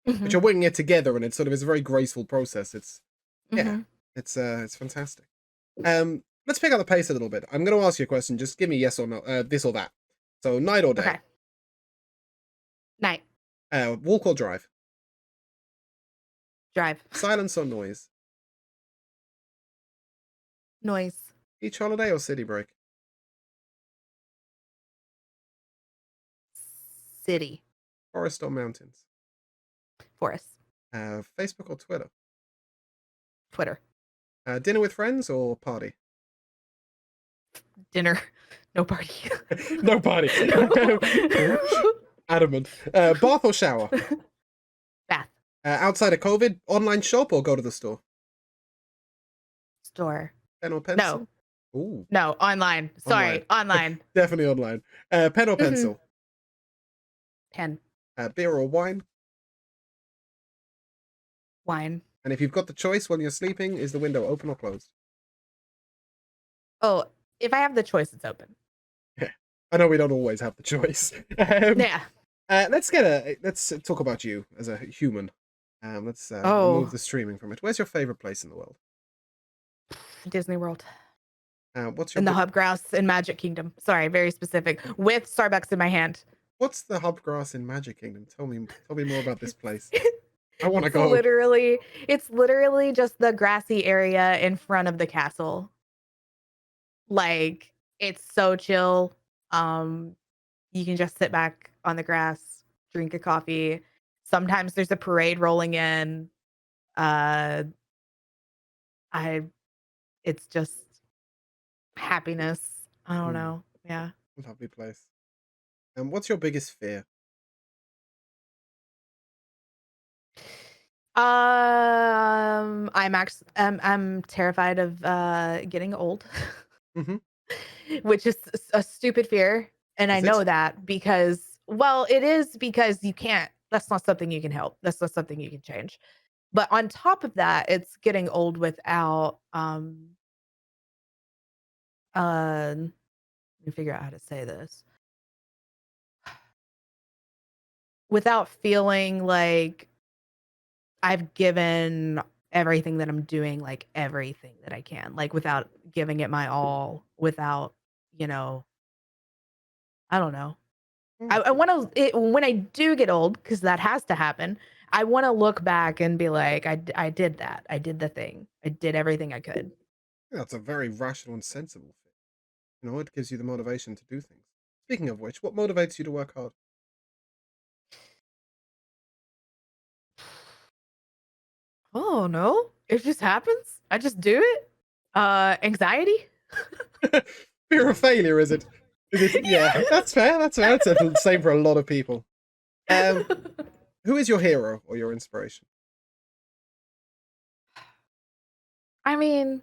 Mhm, you're winging it together, and it's a very graceful process. Yeah, mhm. it's fantastic. Let's pick up the pace a little bit. I'm going to ask you a question. Just give me yes or no, this or that. So night or day, Okay. Night. walk or drive, Drive. silence or noise, Noise. beach holiday or city break, City. forest or mountains, Forest. Facebook or Twitter, Twitter. dinner with friends or party. Dinner. No party. No party. Adamant. Bath or shower? Bath. Outside of COVID, online shop or go to the store? Store. Pen or No. pencil? Ooh, No, online. online. Sorry, online. Definitely online. Pen or Mhm. pencil? Pen. Beer or wine? Wine. And if you've got the choice when you're sleeping, is the window open or closed? Oh, if I have the choice, it's open. Yeah. I know we don't always have the choice. Um, Yeah. let's talk about you as a human. Let's remove Oh, the streaming from it. Where's your favorite place in the world? Disney World. What's your And the Hub Grouse in Magic Kingdom. Sorry, very specific. With Starbucks in my hand. what's the hubgrass in Magic Kingdom? Tell me more about this place. It's I want to it's go. literally it's literally just the grassy area in front of the castle. Like, it's so chill. Um, you can just sit back on the grass, drink a coffee. Sometimes there's a parade rolling in. Uh, I it's just happiness. I don't Mm, know. Yeah. lovely place. And what's your biggest fear? I'm terrified of getting old, Hmm. which is a stupid fear, and I Is it? know that because well, it is because you can't that's not something you can help. That's not something you can change. But on top of that, it's getting old without let me figure out how to say this. Without feeling like I've given everything that I'm doing, like, everything that I can, like, without giving it my all, without, you know, I don't know. Oh, I wanna when I do get old, because that has to happen, I wanna look back and be like, I did that. I did the thing. I did everything I could." that's a very rational and sensible fear. It gives you the motivation to do things. Speaking of which, what motivates you to work hard? Oh, no. It just happens. I just do it. Anxiety? Fear of failure, is it? Is it? Yeah, that's fair. That's fair. It's the same for a lot of people. Um, who is your hero or your inspiration? I mean,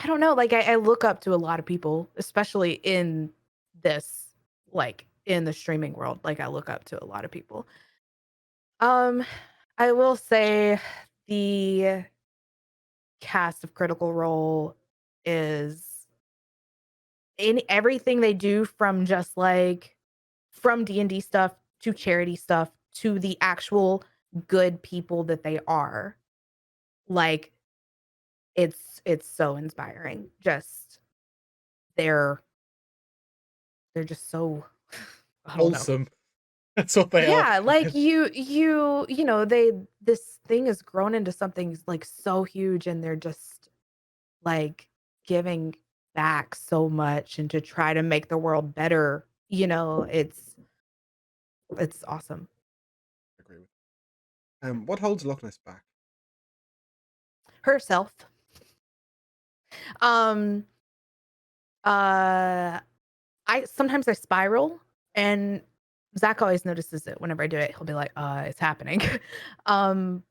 I don't know, like, I look up to a lot of people, especially in this in the streaming world, like, I look up to a lot of people. Um, I will say the cast of Critical Role is in everything they do from just, from D&D stuff to charity stuff to the actual good people that they are, like, it's so inspiring. Just they're they're just so I don't know. Wholesome. That's what they are. Yeah, like you know, this thing has grown into something like so huge and they're just like giving back so much and to try to make the world better, it's awesome. Agree with. What holds Lochness back? Herself. Um uh I sometimes I spiral and Zach always notices it whenever I do it. He'll be like, it's happening." um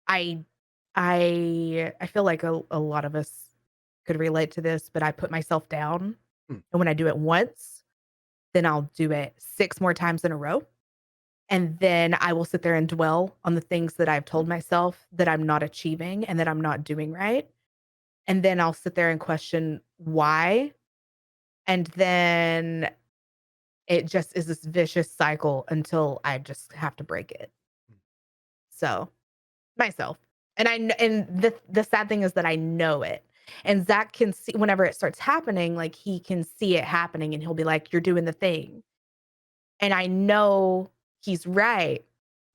I I feel like a lot of us could relate to this, but I put myself down, Hmm. and when I do it once, then I'll do it 6 more times in a row, and then I will sit there and dwell on the things that I've told myself that I'm not achieving and that I'm not doing right, and then I'll sit there and question why, and then it just is this vicious cycle until I just have to break it. So myself. And the sad thing is that I know it. And Zach can see whenever it starts happening, like, he can see it happening, and he'll be like, "You're doing the thing." And I know he's right,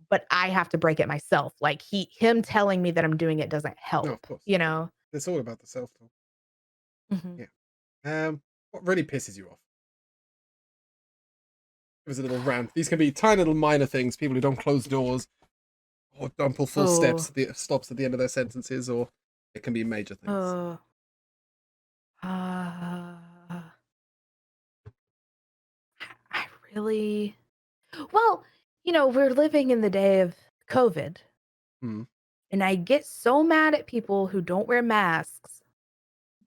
but I have to break it myself. Like, him telling me that I'm doing it doesn't No, of help, course. you know? It's all about the self-talk. Mhm. Yeah. What really pisses you off? It was a little rant. These can be tiny little minor things. People who don't close doors or don't pull full Oh, stops at the end of their sentences, or it can be major things. oh, uh, I really well, we're living in the day of COVID, Hmm. and I get so mad at people who don't wear masks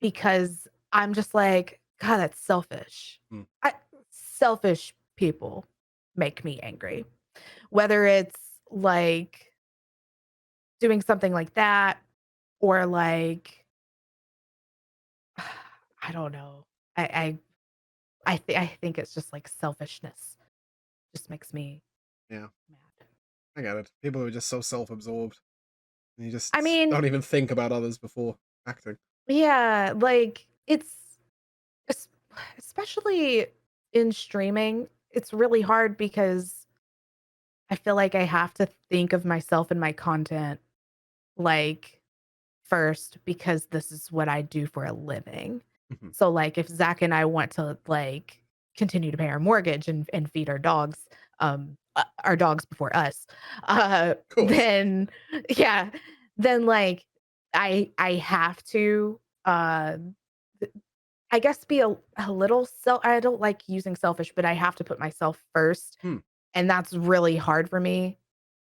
because I'm just like, "God, that's selfish." Hmm. I selfish people make me angry. Whether it's, like, doing something like that or, like, I don't know. I think it's just, like, selfishness. Just makes me Yeah, mad. I get it. People who are just so self-absorbed. And you I just mean, don't even think about others before acting. yeah, like, it's es especially in streaming, it's really hard because I feel like I have to think of myself and my content like, first because this is what I do for a living. Mhm. So, like, if Zach and I want to, like, continue to pay our mortgage and feed our dogs before us, Of course. then yeah, then, like, I have to, th I guess be a little I don't like using selfish, but I have to put myself first, Hmm. and that's really hard for me.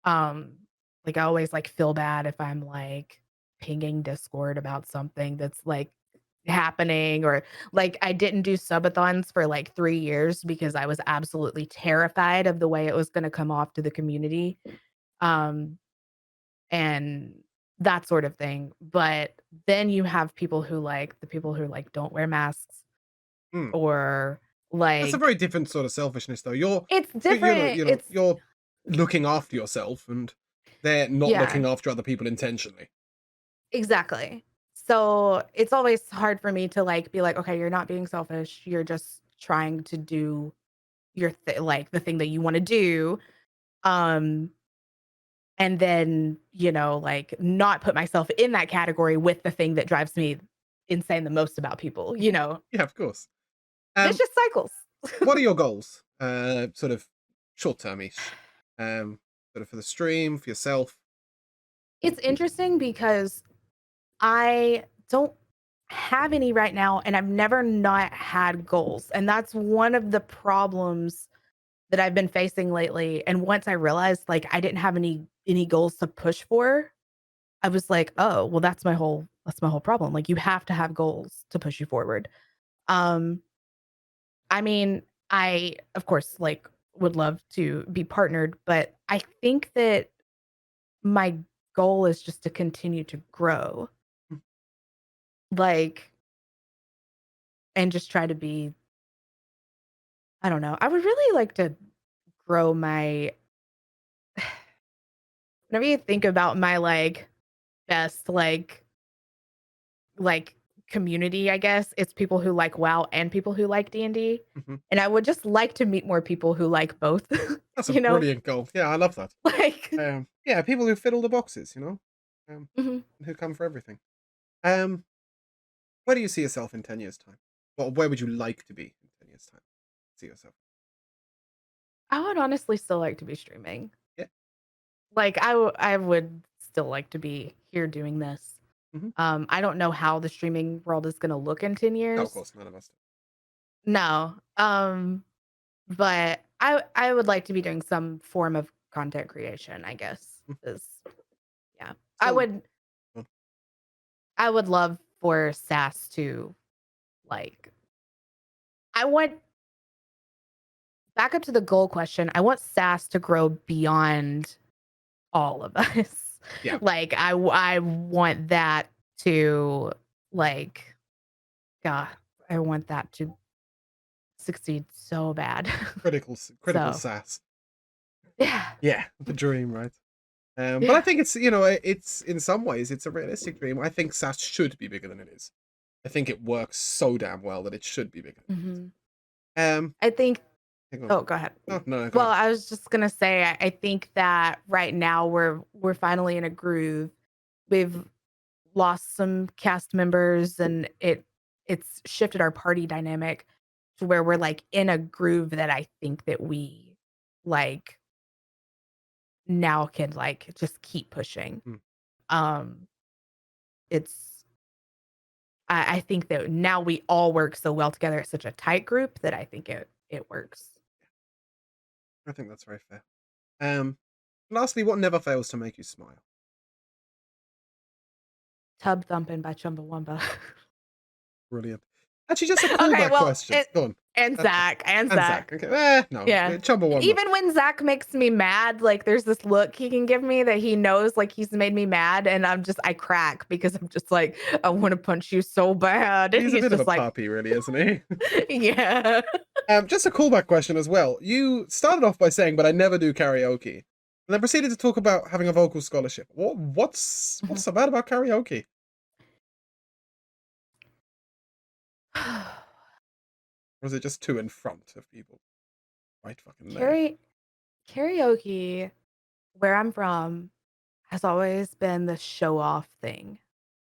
Um, like, I always, like, feel bad if I'm, like, pinging Discord about something that's, like, happening or, like, I didn't do subathons for, like, 3 years because I was absolutely terrified of the way it was gonna come off to the community, um, and that sort of thing, but then you have the people who, like, don't wear masks Hmm. or, That's a very like different sort of selfishness, though. it's different, it's You're looking after yourself, and they're not yeah. looking after other people intentionally. Exactly. So, it's always hard for me to, like, be like, "Okay, you're not being selfish, you're just trying to do like, the thing that you wanna do," um, and then, like, not put myself in that category with the thing that drives me insane the most about people, you know? Yeah, of course. It's Um, just cycles. what are your goals? Sort of short-termish. Sort of for the stream, for yourself. It's interesting because I don't have any right now, and I've never not had goals, and that's one of the problems that I've been facing lately, and once I realized, like, I didn't have any goals to push for, I was like, "Oh, well, that's my whole problem." Like, you have to have goals to push you forward. Um, I mean, I, of course, like, would love to be partnered, but I think that my goal is just to continue to grow, Mm. like, and just try to be I don't know. I would really like to grow my whenever you think about my, like, best, like, community, I guess, it's people who like WoW and people who like D&D, Mhm. and I would just like to meet more people who like both, That's a you know? brilliant goal. Yeah, I love that. Like Yeah, people who fit all the boxes, um, mhm. who come for everything. Um, where do you see yourself in 10 years' time? Well, where would you like to be in 10 years' time? See yourself. I would honestly still like to be streaming. Yeah. Like, I would still like to be here doing this. Hmm. I don't know how the streaming world is gonna look in 10 No, of years. course, none of us do. No, but I would like to be doing some form of content creation, I guess, Mm. is yeah. I So, would I would love for SAS to, like I want back up to the goal question, I want SAS to grow beyond all of us. yeah, Like, I want that to, like God, I want that to succeed so bad. critical So, sass. yeah. Yeah, the dream, right? But I Yeah. think it's in some ways it's a realistic dream. I think SAS should be bigger than it is. I think it works so damn well that it should be bigger than it is. Mhm. Um, I think hang on. oh, go ahead. No, no, no, go Well, ahead. I was just gonna say, I think that right now we're finally in a groove. We've lost some cast members, and it's shifted our party dynamic to where we're like in a groove that I think that we like now can like just keep pushing. Hmm, Um, it's I think that now we all work so well together as such a tight group that I think it works. I think that's very fair. Lastly, what never fails to make you smile? Tub thumping by Chumbawamba. Brilliant. Actually, just a Okay, callback well, question. Go on. and That's it. Zach, and And Zach. Zach. Okay. No. Yeah. Chumbawamba. Even when Zach makes me mad, like, there's this look he can give me that he knows, like, he's made me mad, and I crack because I'm just like, "I wanna punch you so bad," and He's a he's bit of a just like puppy, really, isn't he? yeah. Just a callback question as well. You started off by saying, "But I never do karaoke," and then proceeded to talk about having a vocal scholarship. What's Mhm. so bad about karaoke? Or is it just too in front of people? Right fucking there. Kara karaoke, where I'm from, has always been the show off thing.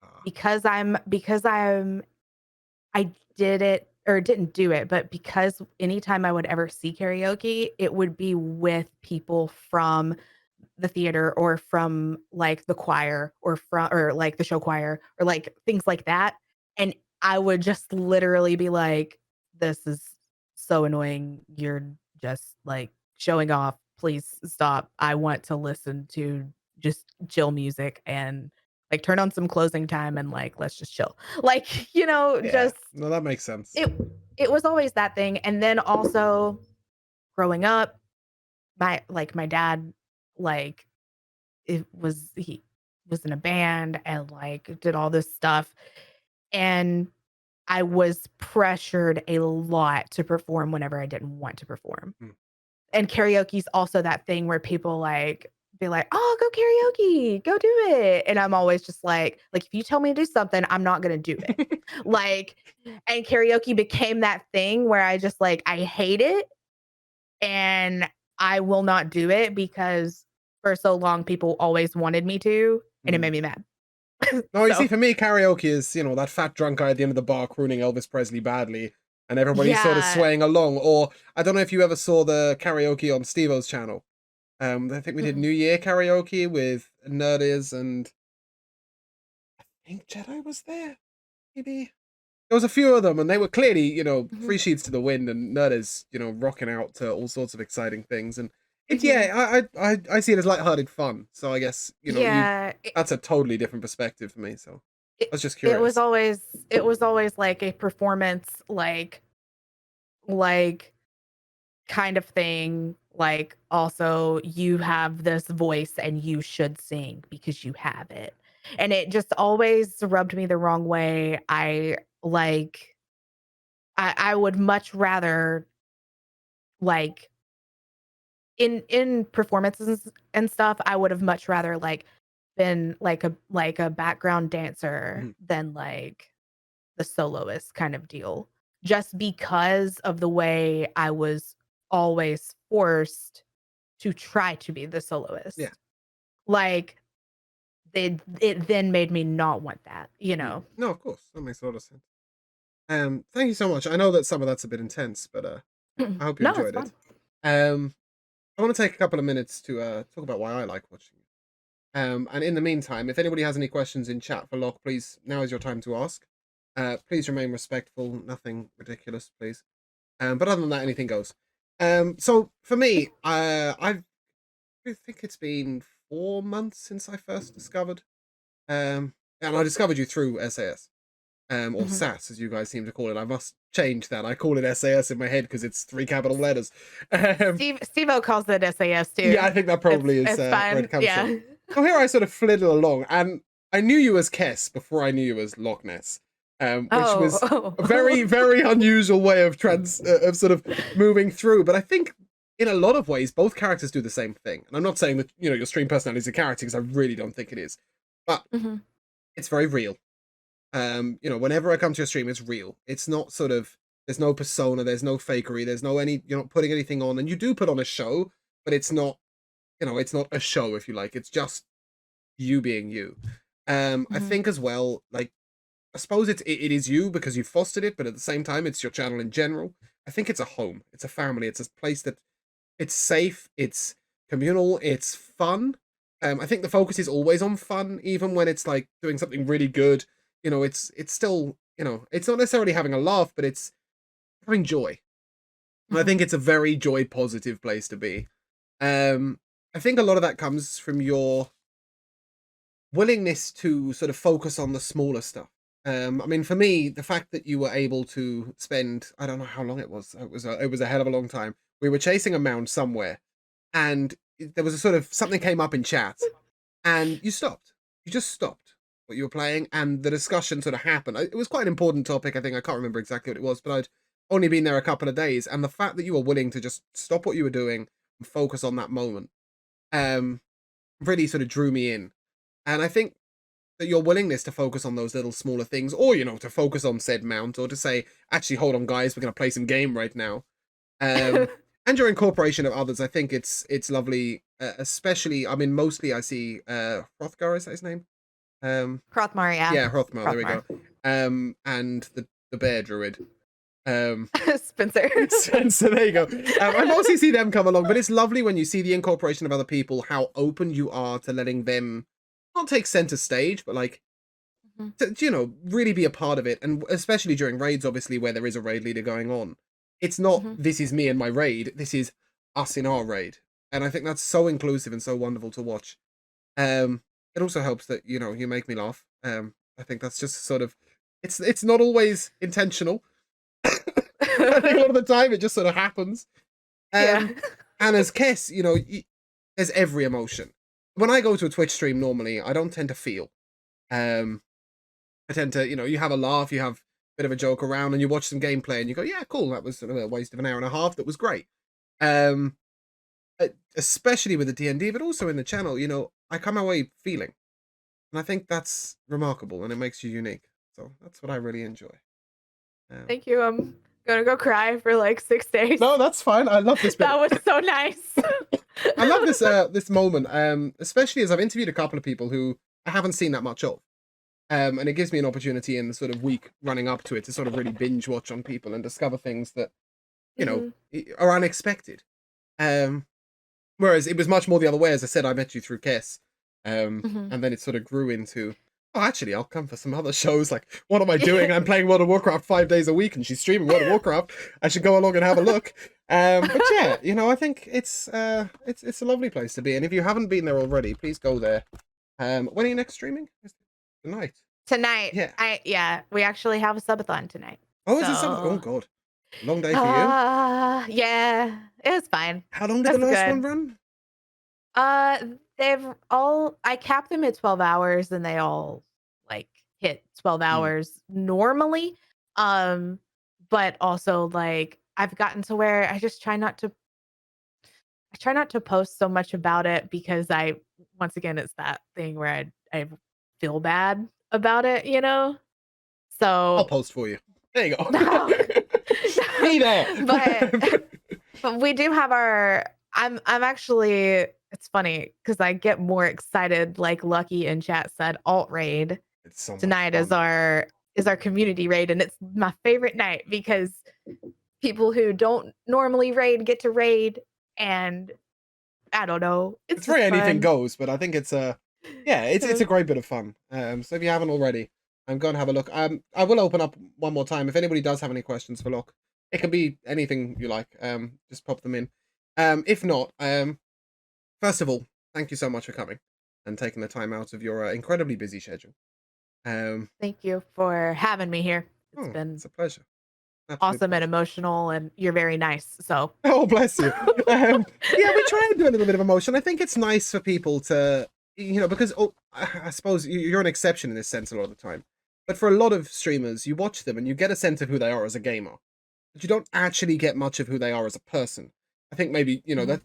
Ah, Because I did it or didn't do it, but because anytime I would ever see karaoke, it would be with people from the theater or from, like, the choir or, like, the show choir or, like, things like that, and I would just literally be like, "This is so annoying. You're just, like, showing off. Please stop. I want to listen to just chill music and, like, turn on some closing time and, like, let's just chill." Like, yeah. just No, that makes sense. it it was always that thing, and then also growing up, my dad, like, he was in a band and, like, did all this stuff, and I was pressured a lot to perform whenever I didn't want to perform. Mm. And karaoke's also that thing where people, like, be like, "Oh, go karaoke, go do it," and I'm always just like, "If you tell me to do something, I'm not gonna do it." Like, and karaoke became that thing where I just, like, I hate it, and I will not do it because for so long people always wanted me to, and it Mm. made me mad. No, you see, So, for me, karaoke is, that fat drunk guy at the end of the bar crooning Elvis Presley badly, and everybody's sort of yeah. swaying along. Or I don't know if you ever saw the karaoke on Steve-O's channel. I think we did Mm-mm. New Year karaoke with Nerdies and I think Jedi was there, maybe. There was a few of them, and they were clearly, Mhm. free sheets to the wind, and Nerdies, rocking out to all sorts of exciting things. And it, Mhm. yeah, I see it as lighthearted fun. So I guess Yeah, that's a totally different perspective for me. So it I was just it was curious. always it was always like a performance, like kind of thing. Like, also, you have this voice and you should sing because you have it. And it just always rubbed me the wrong way. I would much rather, like, in performances and stuff, I would have much rather, like, been like a background dancer Mhm. than, like, the soloist kind of deal, just because of the way I was always forced to try to be the Yeah. soloist. Like, it then made me not want that, you Mm. know? No, of course. That makes a lot of sense. Thank you so much. I know that some of that's a bit intense, but I hope you No, it's enjoyed it. fun. Um, I want to take a couple of minutes to talk about why I like watching it. And in the meantime, if anybody has any questions in chat for Locke, please, now is your time to ask. Please remain respectful, nothing ridiculous, please. But other than that, anything goes. So for me, I think it's been 4 months since I first discovered. And I discovered you through SAS. Or Mhm. SAS, as you guys seem to call it. I must change that. I call it SAS in my head because it's three capital letters. Um, Steve-O calls it SAS yeah, too. I think that It's probably is it's where fine. it comes from. Yeah. So here I sort of flitted along, and I knew you as Kess before I knew you as Lochness, which was a very, Oh. very unusual way of of sort of moving through. But I think in a lot of ways, both characters do the same thing. And I'm not saying that your stream personality is a character because I really don't think it is, but Mhm. it's very real. Whenever I come to your stream, it's real. It's not sort of there's no persona, there's no fakery, there's no any you're not putting anything on, and you do put on a show, but it's not a show if you like. It's just you being you. I Mhm. think as well, like I suppose it is you because you fostered it, but at the same time, it's your channel in general. I think it's a home, it's a family, it's a place that it's safe, it's communal, it's fun. I think the focus is always on fun, even when it's like doing something really good. It's still it's not necessarily having a laugh, but it's having joy. And I Mhm. think it's a very joy positive place to be. I think a lot of that comes from your willingness to sort of focus on the smaller stuff. I mean, for me, the fact that you were able to spend, I don't know how long it was. It was a hell of a long time. We were chasing a mound somewhere, and there was a sort of something came up in chat, and you stopped. You just stopped what you were playing, and the discussion sort of happened. It was quite an important topic. I think I can't remember exactly what it was, but I'd only been there a couple of days, and the fact that you were willing to just stop what you were doing and focus on that moment, um, really sort of drew me in. And I think that your willingness to focus on those little smaller things, or to focus on said mount, or to say, actually, hold on, guys, we're going to play some game right now. Um, and your incorporation of others. I think it's lovely, especially. I mean, mostly I see Hrothgar, is that his name? Hrothmar, yeah. Yeah, Hrothmar. There we Hrothmar. go. And the bear druid. Spencer. So there you go. I mostly see them come along, but it's lovely when you see the incorporation of other people, how open you are to letting them not take center stage, but like, Mhm. to, really be a part of it. And especially during raids, obviously, where there is a raid leader going on. It's not, Mhm. this is me and my raid, this is us in our raid. And I think that's so inclusive and so wonderful to watch. It also helps that, you make me laugh. I think that's just sort of, it's not always intentional. I think a lot of the time it just sort of happens. Yeah. And as Kess, there's every emotion. When I go to a Twitch stream normally, I don't tend to feel. I tend to, you have a laugh, you have a bit of a joke around, and you watch some gameplay, and you go, "Yeah, cool. That was a waste of an hour and a half. That was great." Um, Especially with the D&D, but also in the channel, I come away feeling, and I think that's remarkable, and it makes you unique. So that's what I really enjoy. Thank you. I'm gonna go cry for like 6 days. No, that's fine. I love this bit. That was so nice. I love this moment, especially as I've interviewed a couple of people who I haven't seen that much of. And it gives me an opportunity in the sort of week running up to it to sort of really binge watch on people and discover things that, Mhm. are unexpected. Whereas it was much more the other way. As I said, I met you through Kess. Mhm. And then it sort of grew into, oh, actually, I'll come for some other shows. Like, what am I doing? I'm playing World of Warcraft 5 days a week and she's streaming World of Warcraft. I should go along and have a look. But yeah, I think it's a lovely place to be. And if you haven't been there already, please go there. When are you next streaming? Tonight. Tonight. Yeah. We actually have a subathon tonight. Oh, is it something? Oh So God. Long day for you. yeah, it's fine. How long did the That's last one good. run? Uh, I capped them at 12 hours and they all like hit 12 Mm. hours normally. Um, but also like I've gotten to where I try not to post so much about it because once again it's that thing where I feel bad about it, you know? I'll So post for you. There you go. no. Be there. but But we do have I'm actually it's funny because I get more excited, like Lucky in chat said, alt raid It's so much tonight fun. is our community raid, and it's my favorite night because people who don't normally raid get to raid, and I don't know, it's It's very just anything fun. goes, but I think it's a great bit of fun. So if you haven't already, go and have a look. I will open up one more time. If anybody does have any questions for Locke, it can be anything you like. Just pop them in. If not, first of all, thank you so much for coming and taking the time out of your incredibly busy schedule. Um, Thank you for having me here. It's oh, been it's a pleasure. Absolute awesome and pleasure. emotional, and you're very nice. So Oh, bless you. Yeah, we try and do a little bit of emotion. I think it's nice for people to, because I suppose you're an exception in this sense a lot of the time. But for a lot of streamers, you watch them and you get a sense of who they are as a gamer, but you don't actually get much of who they are as a person. I think maybe, Mhm. that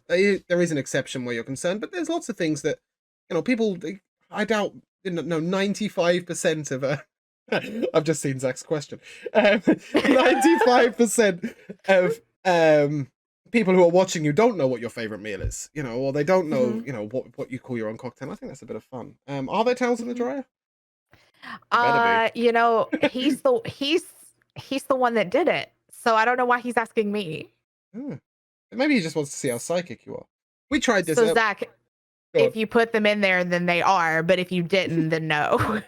there is an exception where you're concerned, but there's lots of things that, people, I doubt, 95% of, I've just seen Zach's question. 95% of people who are watching you don't know what your favorite meal is, or they don't know, Mhm. what you call your own cocktail. I think that's a bit of fun. Are there towels in the Mhm. dryer? Better be. He's the one that did it. So I don't know why he's asking me. Hmm. Maybe he just wants to see how psychic you are. We tried this. So Zach, Go if you put them in there, then they are, but if you didn't, then no.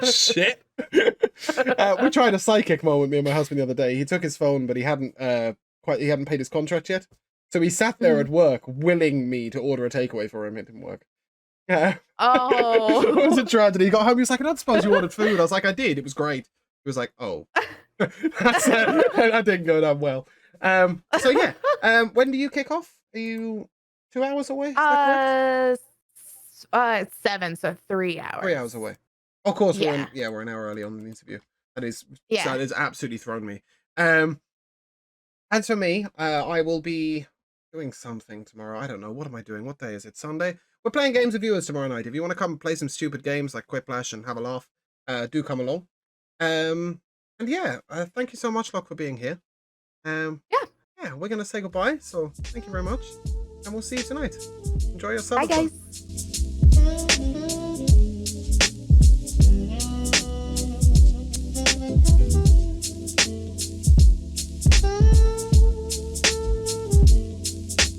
Shit. We tried a psychic moment, me and my husband, the other day. He took his phone, but he hadn't he hadn't paid his contract yet. So he sat there Mhm. at work, willing me to order a takeaway for him. It didn't work. Uh, it was a Oh. tragedy. He got home. He was like, "I don't suppose you ordered food." I was like, "I did. It was great." He was like, "Oh, that's that didn't go down well." So yeah. When do you kick off? Are you 2 hours away? Is that correct? uh, it's 7, so 3 3 hours hours. away. Of course, Yeah. we're an hour early on the interview. Yeah. That has absolutely thrown me. Um, as for me, I will be doing something tomorrow. I don't know. What am I doing? What day is it? Sunday? We're playing games with viewers tomorrow night. If you want to come play some stupid games like Quiplash and have a laugh, do come along. And yeah, thank you so much, Locke, for being here. Um, Yeah. yeah, we're gonna say goodbye. So thank you very much, and we'll see you tonight. Enjoy your Bye, Sabbath. guys.